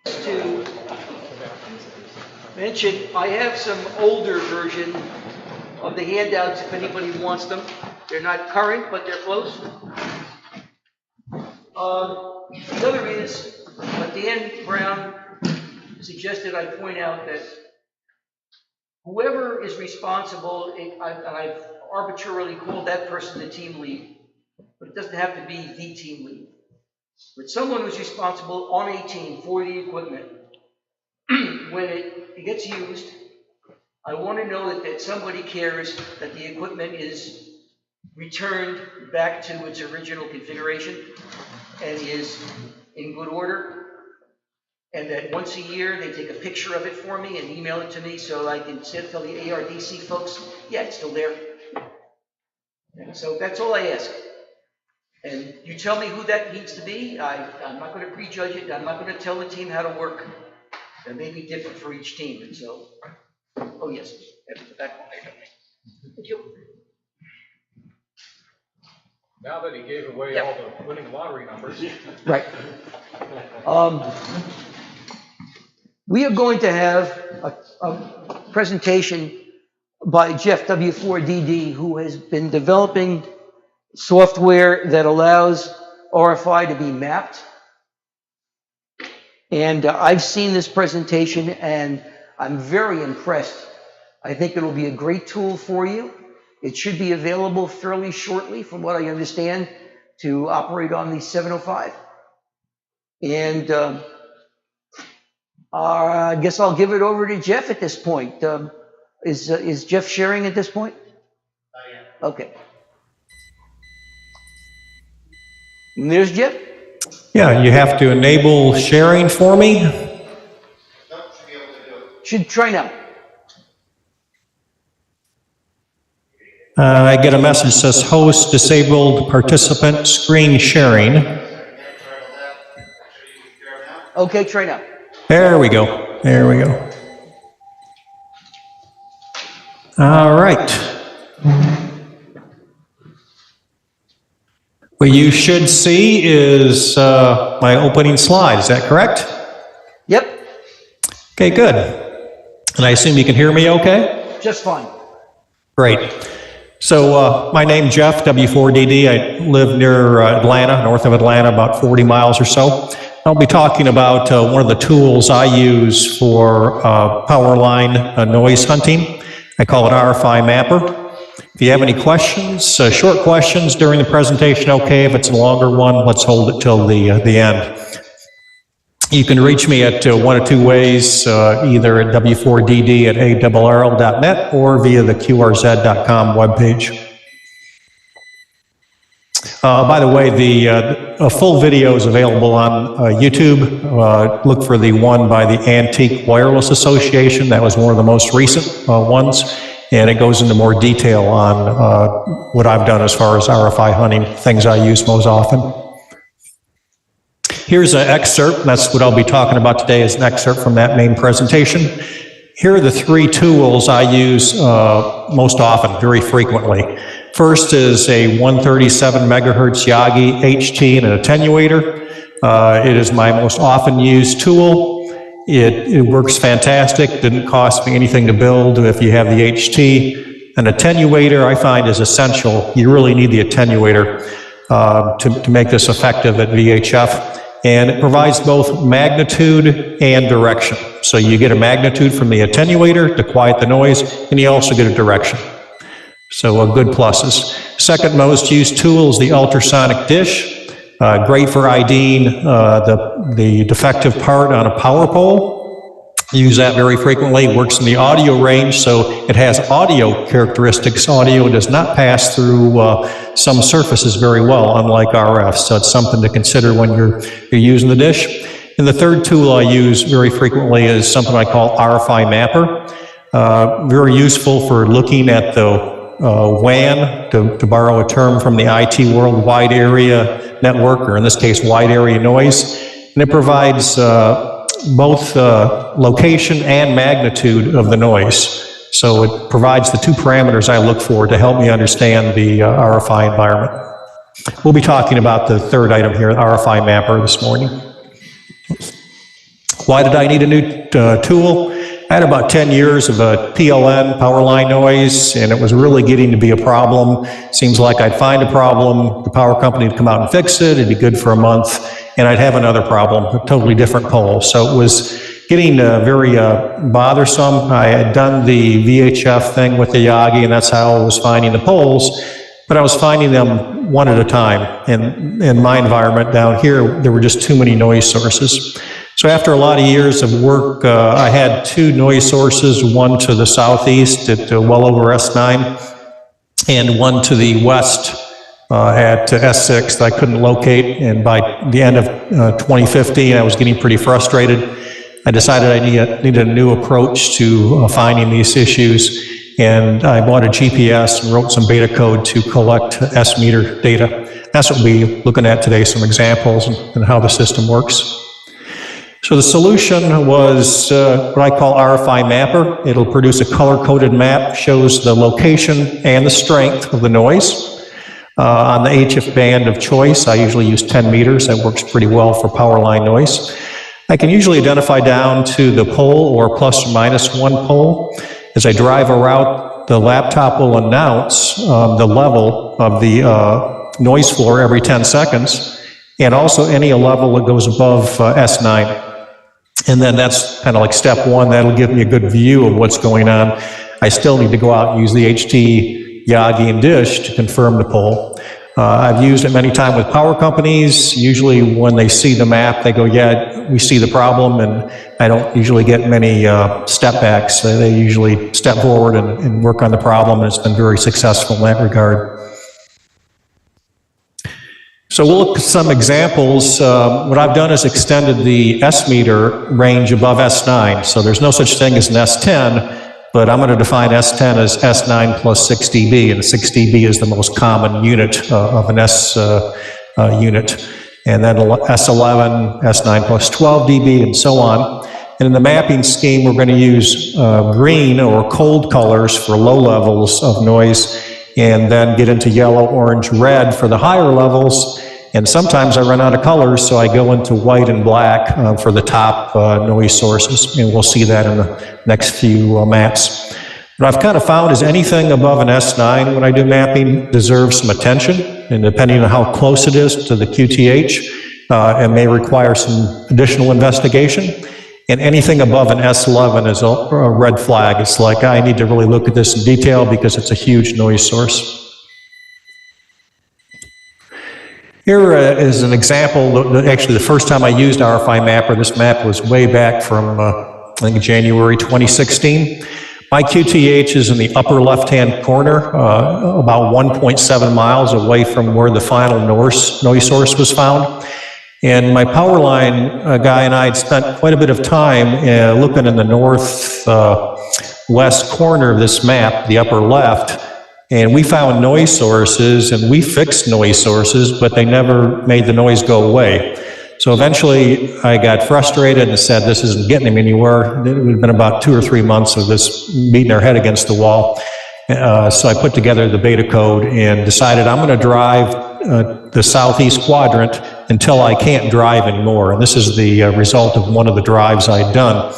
To mention, I have some older version of the handouts if anybody wants them. They're not current, but they're close. The other is, Dan Brown suggested I point out that whoever is responsible, and I've arbitrarily called that person the team lead, but it doesn't have to be the team lead. But someone who's responsible on a team for the equipment, when it gets used, I want to know that somebody cares that the equipment is returned back to its original configuration and is in good order. and that once a year they take a picture of it for me and email it to me so I can tell the ARDC folks, yeah, it's still there. And so that's all I ask. And you tell me who that needs to be. I'm not going to prejudge it. I'm not going to tell the team how to work. It may be different for each team. And so, oh yes, that's the back one. Thank you.
Now that he gave away all the winning lottery numbers.
Right. We are going to have a presentation by Jeff W4DD, who has been developing software that allows RFI to be mapped. And I've seen this presentation and I'm very impressed. I think it'll be a great tool for you. It should be available fairly shortly, from what I understand, to operate on the 705. And I guess I'll give it over to Jeff at this point. Is Jeff sharing at this point? Okay. And there's Jeff.
Yeah, you have to enable sharing for me.
Should try now.
I get a message that says host disabled participant screen sharing.
Okay, try now.
There we go. There we go. All right. What you should see is my opening slide. Is that correct?
Yep,
Okay, good. And I assume you can hear me okay?
just fine.
Great. So my name's Jeff, W4DD. I live near Atlanta, north of Atlanta, about 40 miles or so. I'll be talking about one of the tools I use for power line noise hunting. I call it RFI Mapper. If you have any questions, short questions during the presentation, okay. If it's a longer one, let's hold it till the end. You can reach me at one of two ways, either at w4dd@arrl.net or via the qrz.com webpage. By the way, a full video is available on YouTube. Look for the one by the Antique Wireless Association. That was one of the most recent ones, and it goes into more detail on what I've done as far as RFI hunting, things I use most often. Here's an excerpt. That's what I'll be talking about today, is an excerpt from that main presentation. Here are the three tools I use most often, very frequently. First is a 137 megahertz Yagi HT and an attenuator. It is my most often used tool. It works fantastic. Didn't cost me anything to build if you have the HT. An attenuator I find is essential. You really need the attenuator to make this effective at VHF. And it provides both magnitude and direction. So you get a magnitude from the attenuator to quiet the noise, and you also get a direction. So good pluses. Second most used tool is the ultrasonic dish. Great for IDing the defective part on a power pole. Use that very frequently. Works in the audio range, so it has audio characteristics. Audio does not pass through some surfaces very well, unlike RF. So it's something to consider when you're using the dish. And the third tool I use very frequently is something I call RFI Mapper. Very useful for looking at the WAN, to borrow a term from the IT world, wide area network, or in this case, wide area noise. And it provides both location and magnitude of the noise. So it provides the two parameters I look for to help me understand the RFI environment. We'll be talking about the third item here, RFI Mapper, this morning. Why did I need a new tool? I had about 10 years of a PLN, power line noise, and it was really getting to be a problem. Seems like I'd find a problem, the power company would come out and fix it, it'd be good for a month, and I'd have another problem, a totally different pole. So it was getting very bothersome. I had done the VHF thing with the Yagi, and that's how I was finding the poles, but I was finding them one at a time. And in my environment down here, there were just too many noise sources. So after a lot of years of work, I had two noise sources, one to the southeast at well over S9, and one to the west at S6 that I couldn't locate, and by the end of 2015, I was getting pretty frustrated. I decided I needed a new approach to finding these issues, and I bought a GPS and wrote some beta code to collect S-meter data. That's what we'll be looking at today, some examples and how the system works. So the solution was what I call RFI Mapper. It'll produce a color-coded map, shows the location and the strength of the noise. On the HF band of choice, I usually use 10 meters. That works pretty well for power line noise. I can usually identify down to the pole or plus or minus one pole. As I drive a route, the laptop will announce the level of the noise floor every 10 seconds, and also any level that goes above S9. And then that's kind of like step one. That'll give me a good view of what's going on. I still need to go out and use the HT, Yagi, and Dish to confirm the pole. I've used it many times with power companies. Usually when they see the map, they go, yeah, we see the problem, and I don't usually get many step backs. They usually step forward and work on the problem, and it's been very successful in that regard. So we'll look at some examples. What I've done is extended the S-meter range above S9. So there's no such thing as an S10, but I'm going to define S10 as S9 plus 6 dB, and 6 dB is the most common unit of an S unit. And then S11, S9 plus 12 dB, and so on. And in the mapping scheme, we're going to use green or cold colors for low levels of noise, and then get into yellow, orange, red for the higher levels. And sometimes I run out of colors, so I go into white and black for the top noise sources, and we'll see that in the next few maps. What I've kind of found is anything above an S9 when I do mapping deserves some attention, and depending on how close it is to the QTH, it may require some additional investigation. And anything above an S11 is a red flag. It's like, I need to really look at this in detail because it's a huge noise source. Here is an example. Actually, the first time I used RFI Mapper, this map was way back from, I think, January 2016. My QTH is in the upper left-hand corner, about 1.7 miles away from where the final noise source was found. And my power line guy and I had spent quite a bit of time looking in the northwest corner of this map, the upper left, and we found noise sources, and we fixed noise sources, but they never made the noise go away. So eventually I got frustrated and said, this isn't getting me anywhere. It had been about 2 or 3 months of this beating our head against the wall. So I put together the beta code and decided I'm going to drive the southeast quadrant until I can't drive anymore. And this is the result of one of the drives I'd done.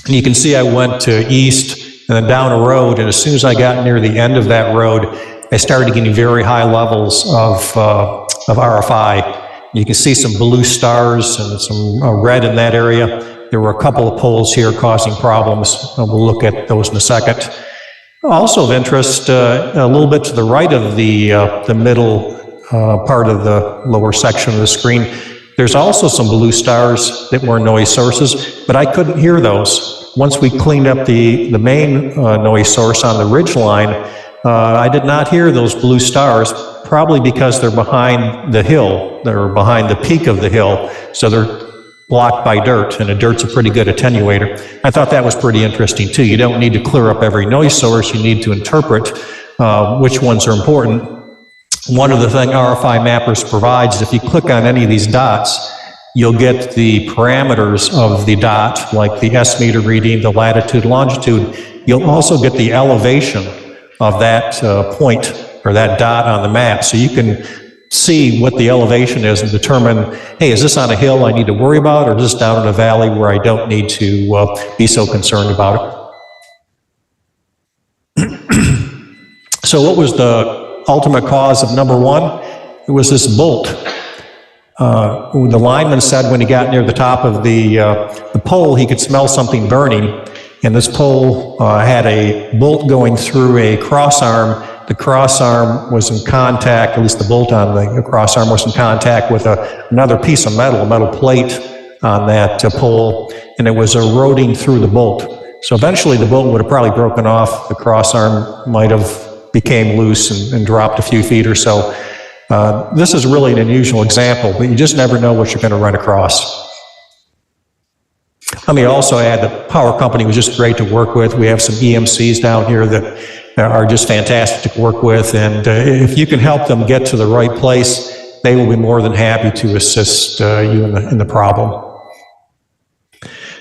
And you can see I went to east and then down a road, and as soon as I got near the end of that road, I started getting very high levels of RFI. You can see some blue stars and some red in that area. There were a couple of poles here causing problems. We'll look at those in a second. Also of interest, a little bit to the right of the middle part of the lower section of the screen, there's also some blue stars that were noise sources, but I couldn't hear those. Once we cleaned up the main noise source on the ridge line, I did not hear those blue stars, probably because they're behind the hill. They're behind the peak of the hill, so they're blocked by dirt, and the dirt's a pretty good attenuator. I thought that was pretty interesting too. You don't need to clear up every noise source, you need to interpret which ones are important. One of the things RFI Mappers provides, if you click on any of these dots, you'll get the parameters of the dot, like the S-meter reading, the latitude, longitude. You'll also get the elevation of that point or that dot on the map, so you can see what the elevation is and determine, hey, is this on a hill I need to worry about, or is this down in a valley where I don't need to be so concerned about it? So what was the ultimate cause of number one? It was this bolt. The lineman said when he got near the top of the pole, he could smell something burning, and this pole had a bolt going through a crossarm. The crossarm was in contact, at least the bolt on the crossarm was in contact with another piece of metal, a metal plate on that pole, and it was eroding through the bolt. So eventually the bolt would have probably broken off. The crossarm might have became loose and dropped a few feet or so. This is really an unusual example, but you just never know what you're going to run across. Let me also add the power company was just great to work with. We have some EMCs down here that are just fantastic to work with, and if you can help them get to the right place, they will be more than happy to assist you in the problem.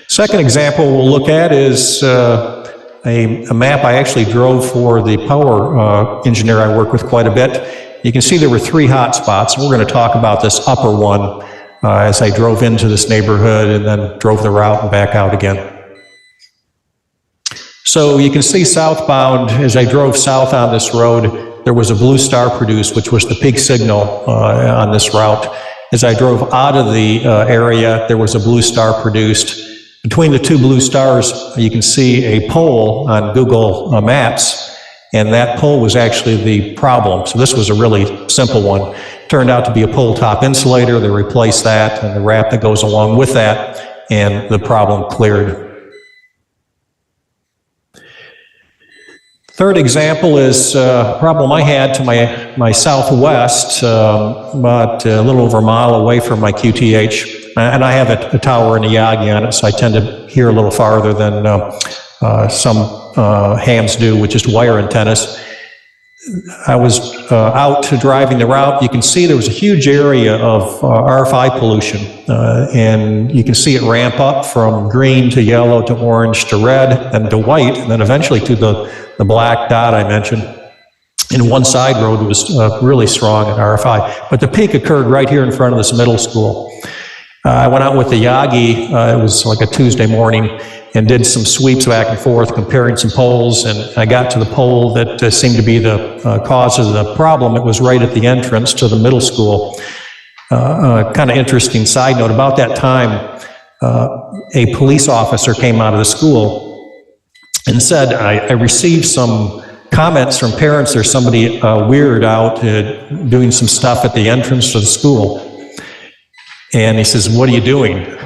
Second example we'll look at is a map I actually drove for the power engineer I work with quite a bit. You can see there were 3 hot spots, and we're going to talk about this upper one as I drove into this neighborhood and then drove the route and back out again. So you can see southbound, as I drove south on this road, there was a blue star produced, which was the peak signal on this route. As I drove out of the area, there was a blue star produced. Between the 2 blue stars, you can see a pole on Google Maps, and that pole was actually the problem. So this was a really simple one. Turned out to be a pole top insulator. They replaced that and the wrap that goes along with that, and the problem cleared. Third example is a problem I had to my southwest, about a little over a mile away from my QTH. And I have a tower and a Yagi on it, so I tend to hear a little farther than some hams do, which is wire antennas. I was out driving the route. You can see there was a huge area of RFI pollution, and you can see it ramp up from green to yellow to orange to red, then to white, and then eventually to the black dot I mentioned. And one side road was really strong in RFI, but the peak occurred right here in front of this middle school. I went out with the Yagi, it was like a Tuesday morning, and did some sweeps back and forth, comparing some poles, and I got to the pole that seemed to be the cause of the problem. It was right at the entrance to the middle school. Kind of interesting side note, about that time, a police officer came out of the school and said, I received some comments from parents, there's somebody weird out doing some stuff at the entrance to the school. And he says, what are you doing?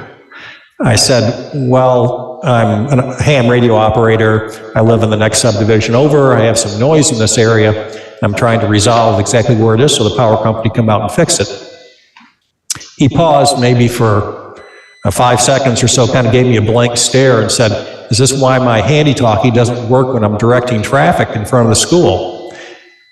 I said, well, I'm a ham radio operator. I live in the next subdivision over. I have some noise in this area. I'm trying to resolve exactly where it is so the power company come out and fix it. He paused maybe for 5 seconds or so, kind of gave me a blank stare and said, is this why my handy-talkie doesn't work when I'm directing traffic in front of the school?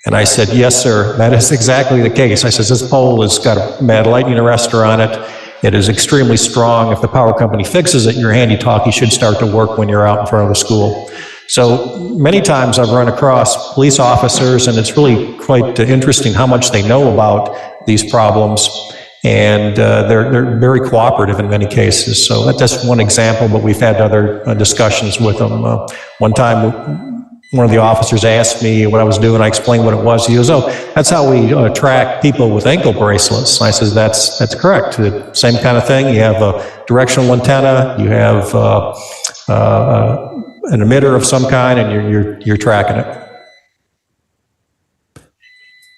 And I said, yes, sir, that is exactly the case. I said, this pole has got a mad lightning arrestor on it. It is extremely strong. If the power company fixes it, your handy-talkie should start to work when you're out in front of the school. So many times I've run across police officers, and it's really quite interesting how much they know about these problems, and they're very cooperative in many cases. So that's just one example, but we've had other discussions with them. One time, one of the officers asked me what I was doing. I explained what it was. He goes, oh, that's how we track people with ankle bracelets. I said, that's correct. The same kind of thing. You have a directional antenna, you have an emitter of some kind, and you're tracking it.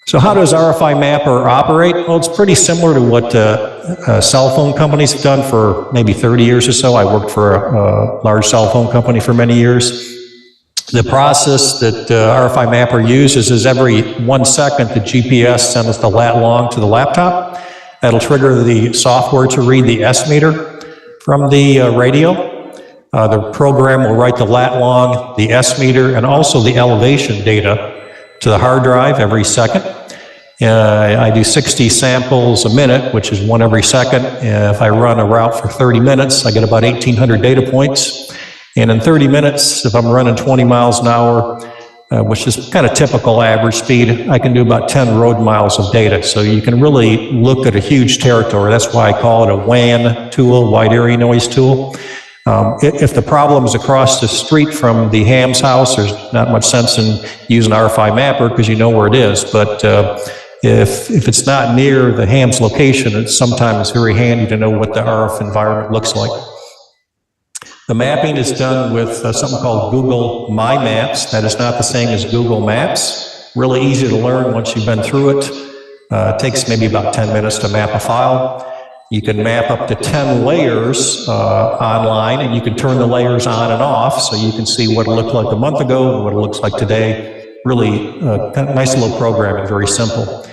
So how does RFI Mapper operate? Well, it's pretty similar to what cell phone companies have done for maybe 30 years or so. I worked for a large cell phone company for many years. The process that RFI Mapper uses is every 1 second the GPS sends the lat long to the laptop. That'll trigger the software to read the S meter from the radio. The program will write the lat long, the S meter, and also the elevation data to the hard drive every second. I do 60 samples a minute, which is 1 every second. If I run a route for 30 minutes, I get about 1,800 data points. And in 30 minutes, if I'm running 20 miles an hour, which is kind of typical average speed, I can do about 10 road miles of data. So you can really look at a huge territory. That's why I call it a WAN tool, wide area noise tool. If the problem is across the street from the ham's house, there's not much sense in using RFI Mapper because you know where it is. But if it's not near the ham's location, it's sometimes very handy to know what the RF environment looks like. The mapping is done with something called Google My Maps. That is not the same as Google Maps. Really easy to learn once you've been through it. It takes maybe about 10 minutes to map a file. You can map up to 10 layers online, and you can turn the layers on and off so you can see what it looked like a month ago and what it looks like today. Really kind of nice little programming, very simple.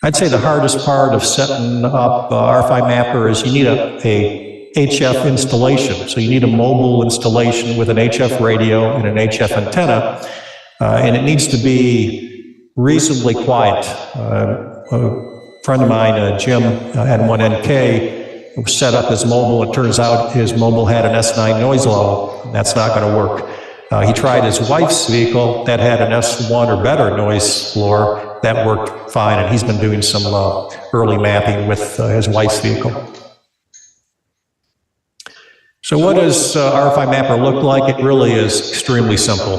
I'd say the hardest part of setting up RFI Mapper is you need a HF installation. So you need a mobile installation with an HF radio and an HF antenna, and it needs to be reasonably quiet. A friend of mine, Jim, had one NK set up his mobile. It turns out his mobile had an S9 noise level. That's not going to work. He tried his wife's vehicle that had an S1 or better noise floor. That worked fine, and he's been doing some early mapping with his wife's vehicle. So what does RFI Mapper look like? It really is extremely simple.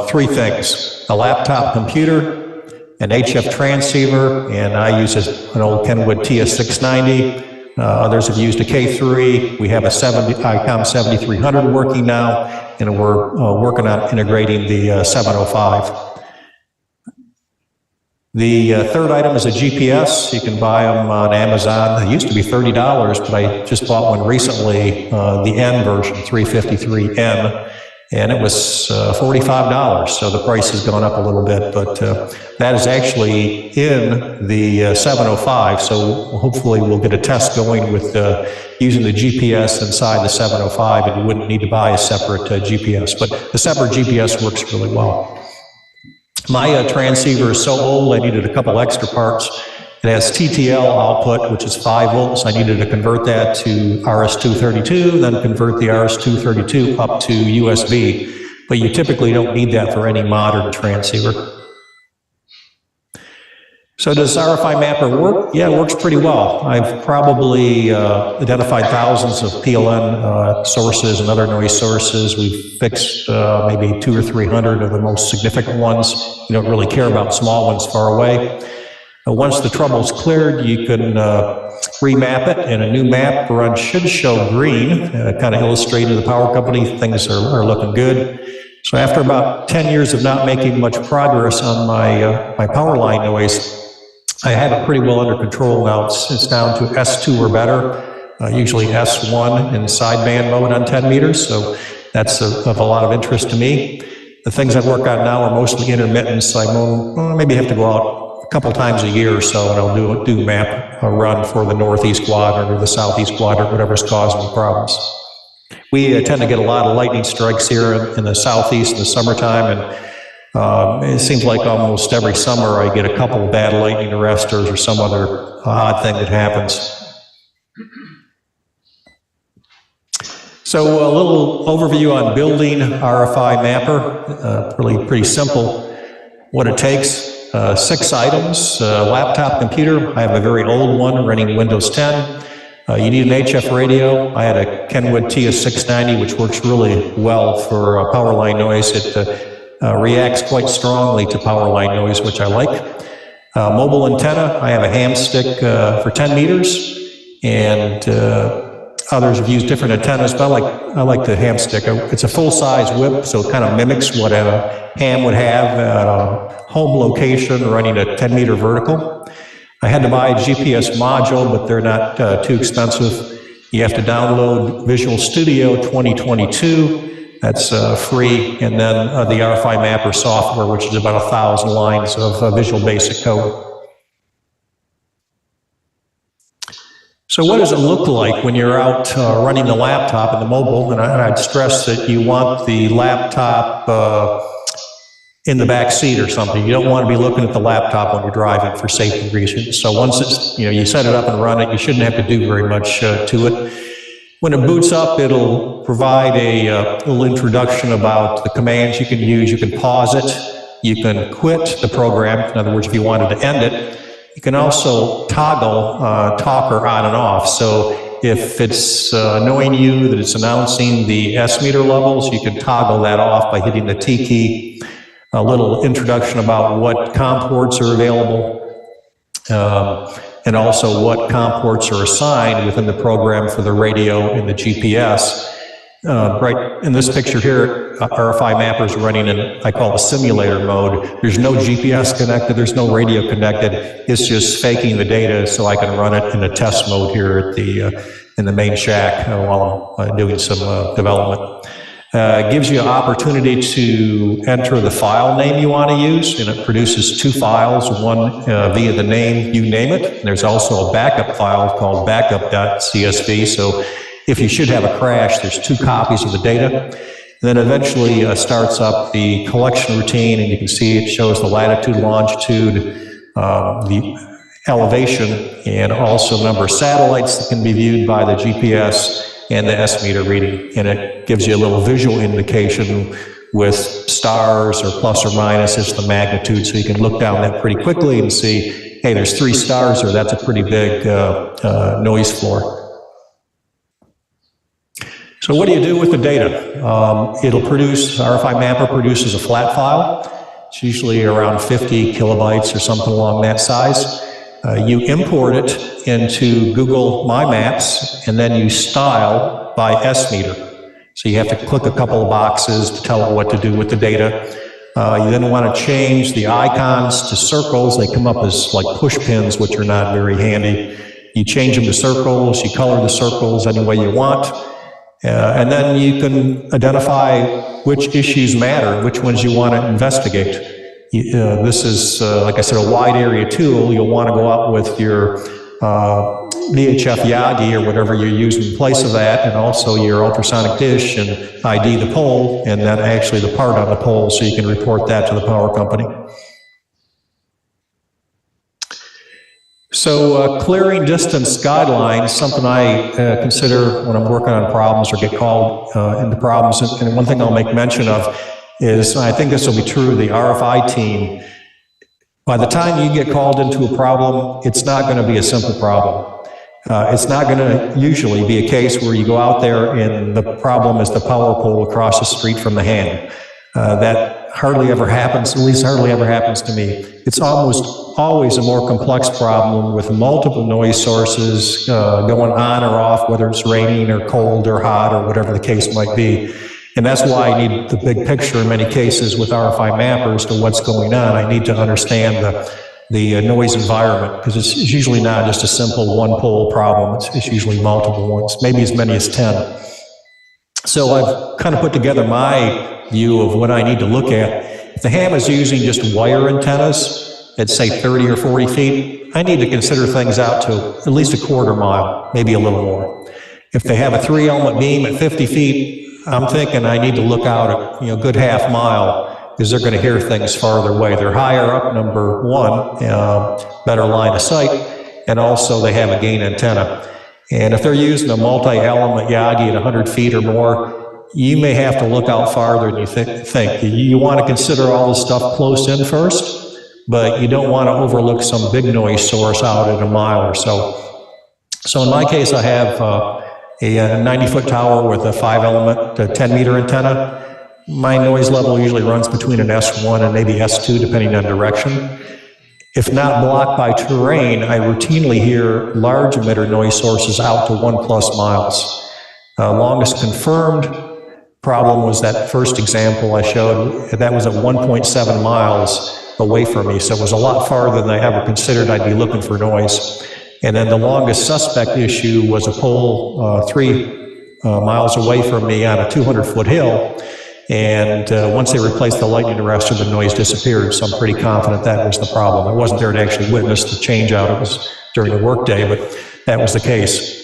Three things: a laptop computer, an HF transceiver, and I use an old Kenwood TS690. Others have used a K3. We have a ICOM 7300 working now, and we're working on integrating the 705. The third item is a GPS. You can buy them on Amazon. They used to be $30, but I just bought one recently, the N version, 353N, and it was $45. So the price has gone up a little bit, but that is actually in the 705. So hopefully we'll get a test going with using the GPS inside the 705, and you wouldn't need to buy a separate GPS, but the separate GPS works really well. My transceiver is so old, I needed a couple extra parts. It has TTL output, which is 5 volts. I needed to convert that to RS-232, then convert the RS-232 up to USB. But you typically don't need that for any modern transceiver. So does RFI Mapper work? Yeah, it works pretty well. I've probably identified thousands of PLN sources and other noise sources. We've fixed maybe 200 or 300 of the most significant ones. You don't really care about small ones far away. Once the trouble's cleared, you can remap it, and a new map run should show green, kind of illustrating the power company. Things are looking good. So after about 10 years of not making much progress on my power line noise, I have it pretty well under control now. It's down to S2 or better, usually S1 in sideband mode on 10 meters, so that's of a lot of interest to me. The things I work on now are mostly intermittent, so I maybe have to go out a couple times a year or so, and I'll do map a run for the northeast quadrant or the southeast quadrant, whatever's causing the problems. We tend to get a lot of lightning strikes here in the southeast in the summertime, and it seems like almost every summer I get a couple of bad lightning arresters or some other odd thing that happens. So a little overview on building RFI Mapper, really pretty simple. What it takes, 6 items, laptop computer. I have a very old one running Windows 10. You need an HF radio. I had a Kenwood TS690, which works really well for power line noise. It reacts quite strongly to power line noise, which I like. Mobile antenna, I have a ham stick for 10 meters, and others have used different antennas, but I like the ham stick. It's a full-size whip, so it kind of mimics what a ham would have at a home location running a 10-meter vertical. I had to buy a GPS module, but they're not too expensive. You have to download Visual Studio 2022. That's free, and then the RFI Mapper software, which is about 1,000 lines of Visual Basic code. So what does it look like when you're out running the laptop and the mobile? And I'd stress that you want the laptop in the back seat or something. You don't want to be looking at the laptop when you're driving for safety reasons. So once it's, you set it up and run it, you shouldn't have to do very much to it. When it boots up, it'll provide a little introduction about the commands you can use. You can pause it. You can quit the program. In other words, if you wanted to end it. You can also toggle talker on and off. So if it's annoying you that it's announcing the S meter levels, you can toggle that off by hitting the T key. A little introduction about what COM ports are available. And also what COM ports are assigned within the program for the radio and the GPS. Right in this picture here, RFI Mapper is running in, I call it simulator mode. There's no GPS connected, there's no radio connected. It's just faking the data so I can run it in a test mode here at in the main shack while I'm doing some development. Gives you an opportunity to enter the file name you want to use, and it produces two files, one via the name, you name it. And there's also a backup file called backup.csv, so if you should have a crash, there's two copies of the data. And then eventually starts up the collection routine, and you can see it shows the latitude, longitude, the elevation, and also number of satellites that can be viewed by the GPS and the S-meter reading. And it gives you a little visual indication with stars or plus or minus as the magnitude, so you can look down that pretty quickly and see, hey, there's 3 stars, or that's a pretty big noise floor. So what do you do with the data? It'll produce, RFI Mapper produces a flat file. It's usually around 50 kilobytes or something along that size. You import it into Google My Maps, and then you style by S-meter. So you have to click a couple of boxes to tell it what to do with the data. You then want to change the icons to circles. They come up as like push pins, which are not very handy. You change them to circles, you color the circles any way you want. And then you can identify which issues matter, which ones you want to investigate. This is, like I said, a wide area tool. You'll want to go out with your VHF Yagi or whatever you're using in place of that, and also your ultrasonic dish, and ID the pole, and then actually the part on the pole, so you can report that to the power company. So clearing distance guidelines, something I consider when I'm working on problems or get called into problems. And one thing I'll make mention of is, I think this will be true of the RFI team, by the time you get called into a problem, it's not going to be a simple problem. It's not going to usually be a case where you go out there and the problem is the power pole across the street from the hand. That hardly ever happens, at least hardly ever happens to me. It's almost always a more complex problem with multiple noise sources going on or off, whether it's raining or cold or hot or whatever the case might be. And that's why I need the big picture in many cases with RFI mappers to what's going on. I need to understand the noise environment, because it's usually not just a simple one pole problem. It's usually multiple ones, maybe as many as 10. So I've kind of put together my view of what I need to look at. If the ham is using just wire antennas at say 30 or 40 feet, I need to consider things out to at least a quarter mile, maybe a little more. If they have a 3-element beam at 50 feet, I'm thinking I need to look out a good half mile, because they're going to hear things farther away. They're higher up, number one, better line of sight, and also they have a gain antenna. And if they're using a multi-element Yagi at 100 feet or more, you may have to look out farther than you think. You want to consider all the stuff close in first, but you don't want to overlook some big noise source out at a mile or so. So in my case, I have a 90-foot tower with a 5-element, 10-meter antenna. My noise level usually runs between an S1 and maybe S2, depending on direction. If not blocked by terrain, I routinely hear large emitter noise sources out to 1+ miles. Longest confirmed problem was that first example I showed. That was at 1.7 miles away from me, so it was a lot farther than I ever considered I'd be looking for noise. And then the longest suspect issue was a pole 3 miles away from me on a 200-foot hill. And once they replaced the lightning arrestor, the noise disappeared. So I'm pretty confident that was the problem. I wasn't there to actually witness the change out. It was during the workday, but that was the case.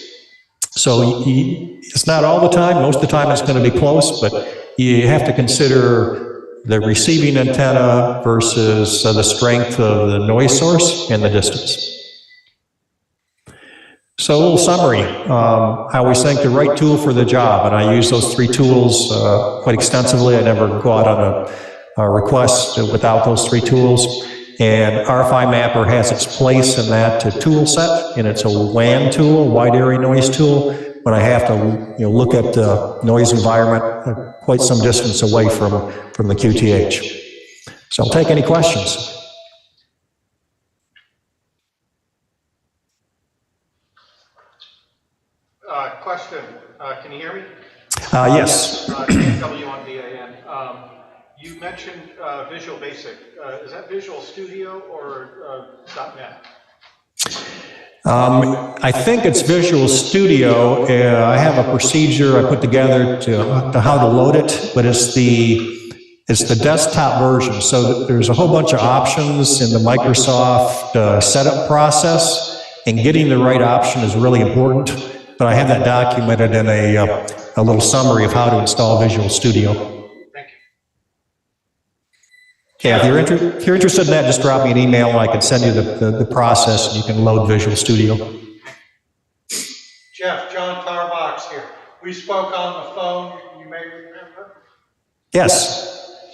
So it's not all the time. Most of the time it's going to be close, but you have to consider the receiving antenna versus the strength of the noise source and the distance. So a little summary. I always think the right tool for the job, and I use those 3 tools quite extensively. I never go out on a request without those 3 tools. And RFI Mapper has its place in that tool set, and it's a WAN tool, wide area noise tool, when I have to look at the noise environment quite some distance away from the QTH. So I'll take any questions.
Question, can you hear me?
Yes.
K1UI on VAN. You mentioned Visual Basic. Is that Visual Studio or .NET?
I think it's Visual Studio. I have a procedure I put together to how to load it, but it's the desktop version. So there's a whole bunch of options in the Microsoft setup process, and getting the right option is really important. But I have that documented in a little summary of how to install Visual Studio.
Thank you.
Yeah, if you're interested in that, just drop me an email and I can send you the process and you can load Visual Studio.
Jeff, John Tarbox here. We spoke on the phone, you may remember.
Yes.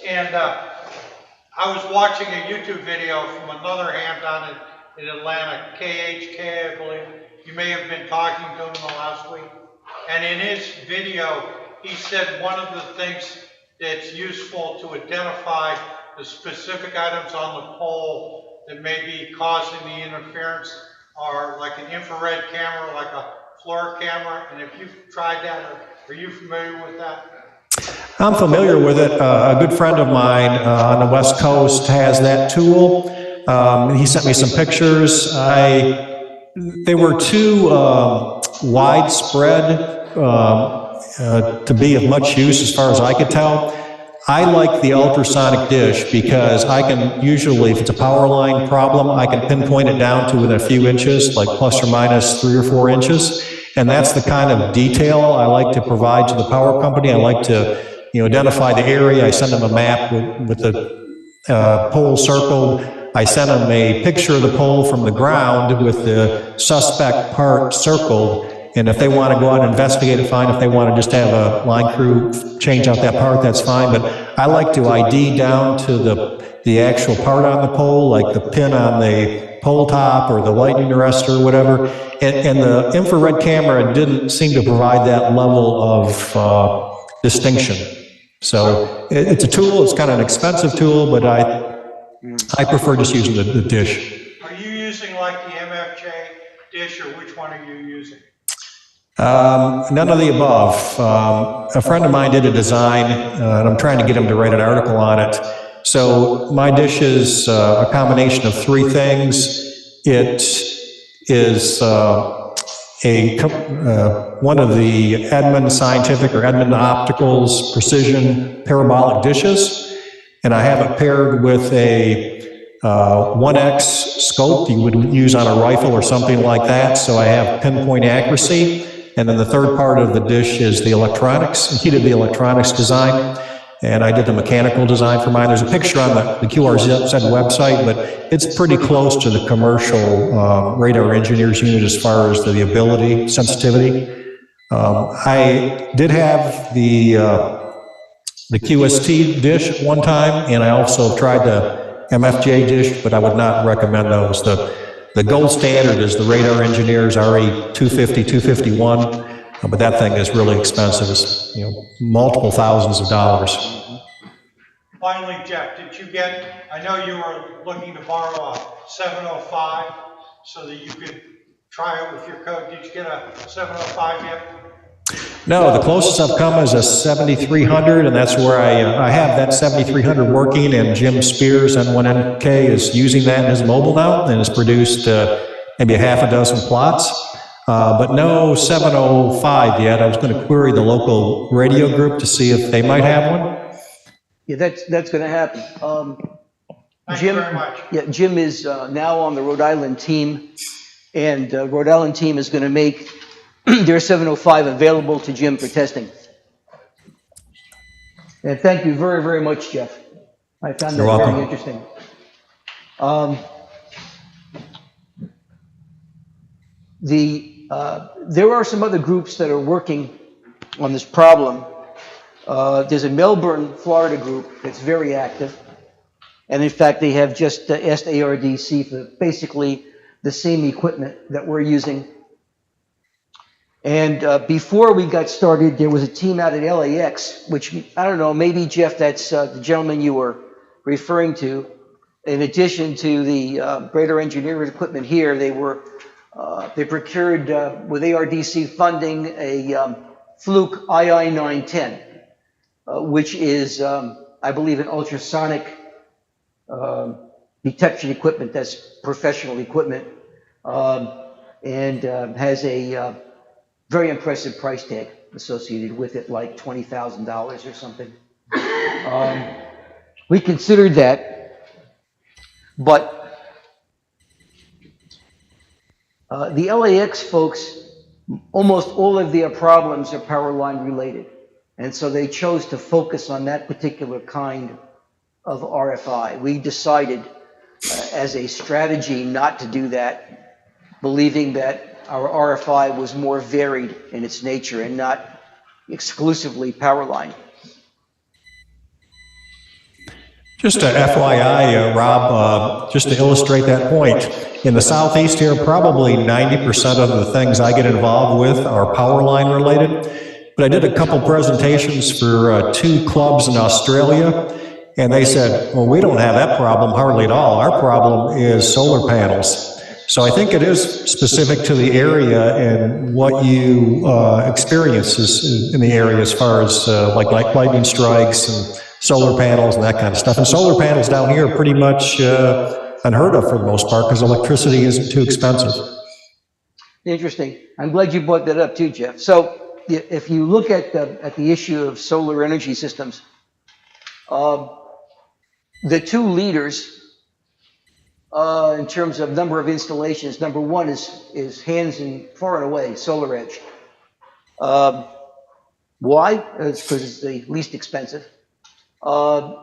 And I was watching a YouTube video from another ham down in Atlanta, KHK, I believe. You may have been talking to him the last week. And in his video, he said one of the things that's useful to identify the specific items on the pole that may be causing the interference are like an infrared camera, like a floor camera. And if you've tried that, are you familiar with that?
I'm familiar with it. A good friend of mine on the West Coast has that tool. He sent me some pictures. They were too widespread to be of much use as far as I could tell. I like the ultrasonic dish because I can usually, if it's a power line problem, I can pinpoint it down to within a few inches, like plus or minus 3 or 4 inches. And that's the kind of detail I like to provide to the power company. I like to, identify the area. I send them a map with the pole circled. I send them a picture of the pole from the ground with the suspect part circled. And if they want to go out and investigate it, fine. If they want to just have a line crew change out that part, that's fine. But I like to ID down to the actual part on the pole, like the pin on the pole top or the lightning arrestor or whatever. And the infrared camera didn't seem to provide that level of distinction. So it's a tool. It's kind of an expensive tool, but I prefer just using the dish.
Are you using like the MFJ dish, or which one are you using?
None of the above. A friend of mine did a design, and I'm trying to get him to write an article on it. So my dish is a combination of 3 things. It is one of the Edmund Scientific or Edmund Optical's precision parabolic dishes, and I have it paired with a 1X scope you would use on a rifle or something like that, so I have pinpoint accuracy. And then the third part of the dish is the electronics. He did the electronics design, and I did the mechanical design for mine. There's a picture on the QRZ website, but it's pretty close to the commercial radar engineer's unit as far as the ability, sensitivity. I did have the QST dish at one time, and I also tried the MFJ dish, but I would not recommend those. The gold standard is the radar engineer's RE 250, 251, but that thing is really expensive. It's multiple thousands of dollars.
Finally, Jeff, did you get, I know you were looking to borrow a 705 so that you could try it with your code. Did you get a 705 yet?
No, the closest I've come is a 7300, and that's where I have that 7300 working, and Jim Spears, N1NK, is using that in his mobile now, and has produced maybe a half a dozen plots. But no 705 yet. I was going to query the local radio group to see if they might have one.
Yeah, that's going to happen.
Thank
Jim,
you very much.
Yeah, Jim is now on the Rhode Island team, and Rhode Island team is going to make their 705 available to Jim for testing. And thank you very, very much, Jeff. I found that very interesting. There are some other groups that are working on this problem. There's a Melbourne, Florida group that's very active. And in fact, they have just asked ARDC for basically the same equipment that we're using. And before we got started, there was a team out at LAX, which, I don't know, maybe, Jeff, that's the gentleman you were referring to. In addition to the radar engineering equipment here, they procured with ARDC funding a Fluke II-910, which is, I believe, an ultrasonic detection equipment. That's professional equipment. and has a very impressive price tag associated with it, like $20,000 or something. We considered that, but the LAX folks, almost all of their problems are power line related. And so they chose to focus on that particular kind of RFI. We decided as a strategy not to do that, believing that our RFI was more varied in its nature and not exclusively power line.
Just a FYI, Rob, just to illustrate that point, in the southeast here, probably 90% of the things I get involved with are power line related. But I did a couple presentations for 2 clubs in Australia, and they said, well, we don't have that problem hardly at all. Our problem is solar panels. So I think it is specific to the area and what you experience in the area as far as like lightning strikes and solar panels and that kind of stuff. And solar panels down here are pretty much unheard of for the most part because electricity isn't too expensive.
Interesting. I'm glad you brought that up too, Jeff. So if you look at the issue of solar energy systems, the 2 leaders in terms of number of installations, number 1 is hands and far and away SolarEdge. Why? It's because it's the least expensive. And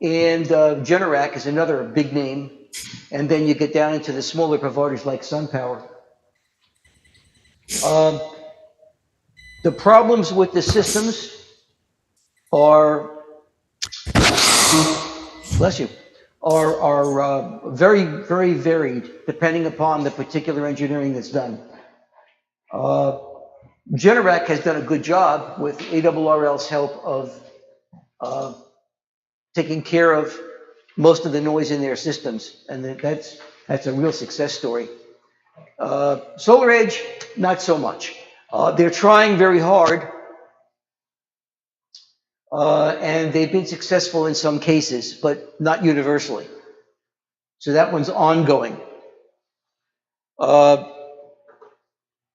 Generac is another big name. And then you get down into the smaller providers like SunPower. The problems with the systems are, bless you, are very, very varied depending upon the particular engineering that's done. Generac has done a good job with ARRL's help of taking care of most of the noise in their systems, and that's a real success story. SolarEdge, not so much. They're trying very hard, and they've been successful in some cases, but not universally. So that one's ongoing.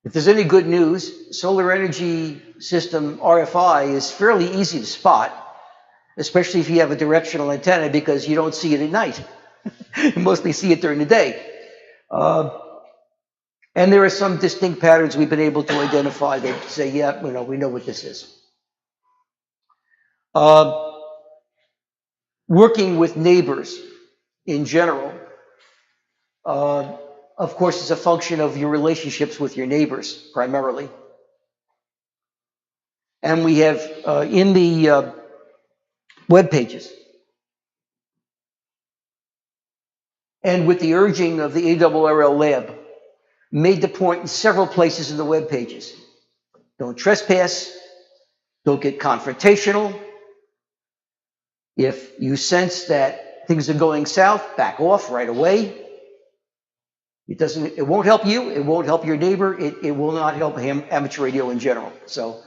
If there's any good news, solar energy system RFI is fairly easy to spot, especially if you have a directional antenna, because you don't see it at night. You mostly see it during the day. And there are some distinct patterns we've been able to identify that say, yeah, we know what this is. Working with neighbors in general, of course, is a function of your relationships with your neighbors, primarily. And we have in the web pages, and with the urging of the ARRL lab, made the point in several places in the web pages. Don't trespass, don't get confrontational. If you sense that things are going south, back off right away. It won't help you, it won't help your neighbor, it will not help amateur radio in general. So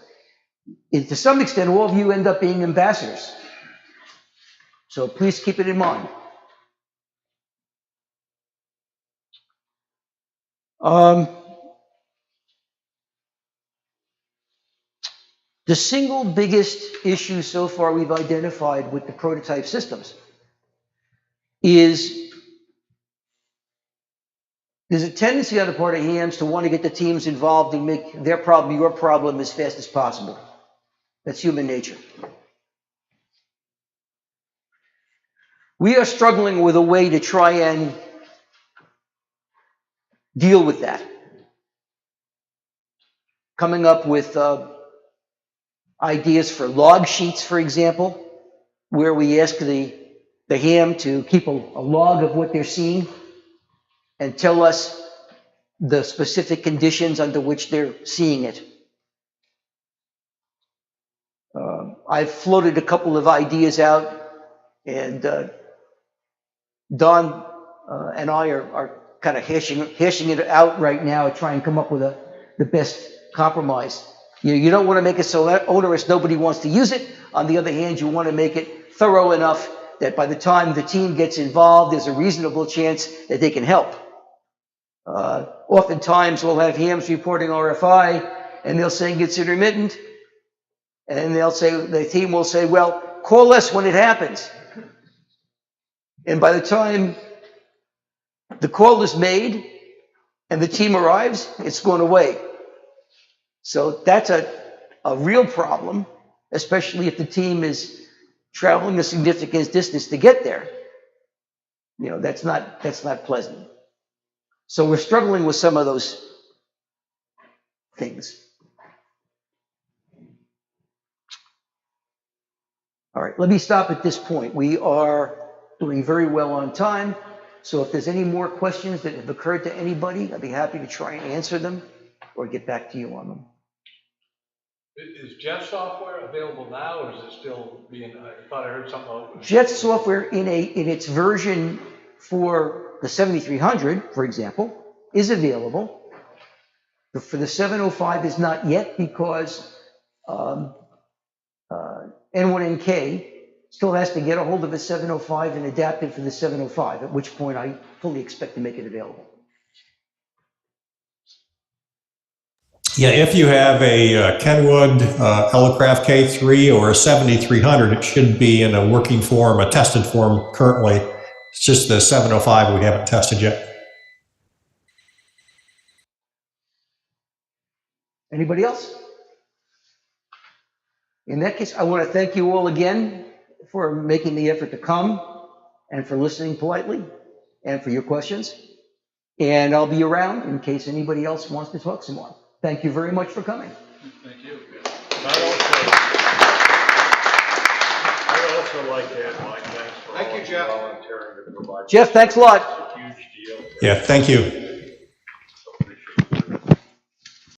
to some extent, all of you end up being ambassadors. So please keep it in mind. The single biggest issue so far we've identified with the prototype systems is there's a tendency on the part of hams to want to get the teams involved and make their problem your problem as fast as possible. That's human nature. We are struggling with a way to try and deal with that. Coming up with ideas for log sheets, for example, where we ask the ham to keep a log of what they're seeing and tell us the specific conditions under which they're seeing it. I've floated a couple of ideas out, and Don and I are kind of hashing it out right now to try and come up with the best compromise. You don't want to make it so onerous nobody wants to use it. On the other hand, you want to make it thorough enough that by the time the team gets involved, there's a reasonable chance that they can help. Oftentimes we'll have hams reporting RFI and they'll say it's intermittent. And they'll say, the team will say, well, call us when it happens. And by the time the call is made and the team arrives, it's gone away. So that's a real problem, especially if the team is traveling a significant distance to get there. You know, that's not pleasant. So we're struggling with some of those things. All right, let me stop at this point. We are doing very well on time. So if there's any more questions that have occurred to anybody, I'd be happy to try and answer them or get back to you on them.
Is Jet software available now, or is it still being, I thought I heard something about.
Jet software in its version for the 7300, for example, is available. But for the 705 is not yet because N1NK still has to get a hold of a 705 and adapt it for the 705, at which point I fully expect to make it available.
Yeah, if you have a Kenwood Elecraft K3 or a 7300, it should be in a working form, a tested form currently. It's just the 705 we haven't tested yet.
Anybody else? In that case, I want to thank you all again for making the effort to come and for listening politely and for your questions. And I'll be around in case anybody else wants to talk some more. Thank you very much for coming.
Thank you. I'd also like to add my thanks for
Thank you, Jeff.
volunteering to provide.
Jeff, thanks a lot.
It's a huge deal.
Yeah, thank you.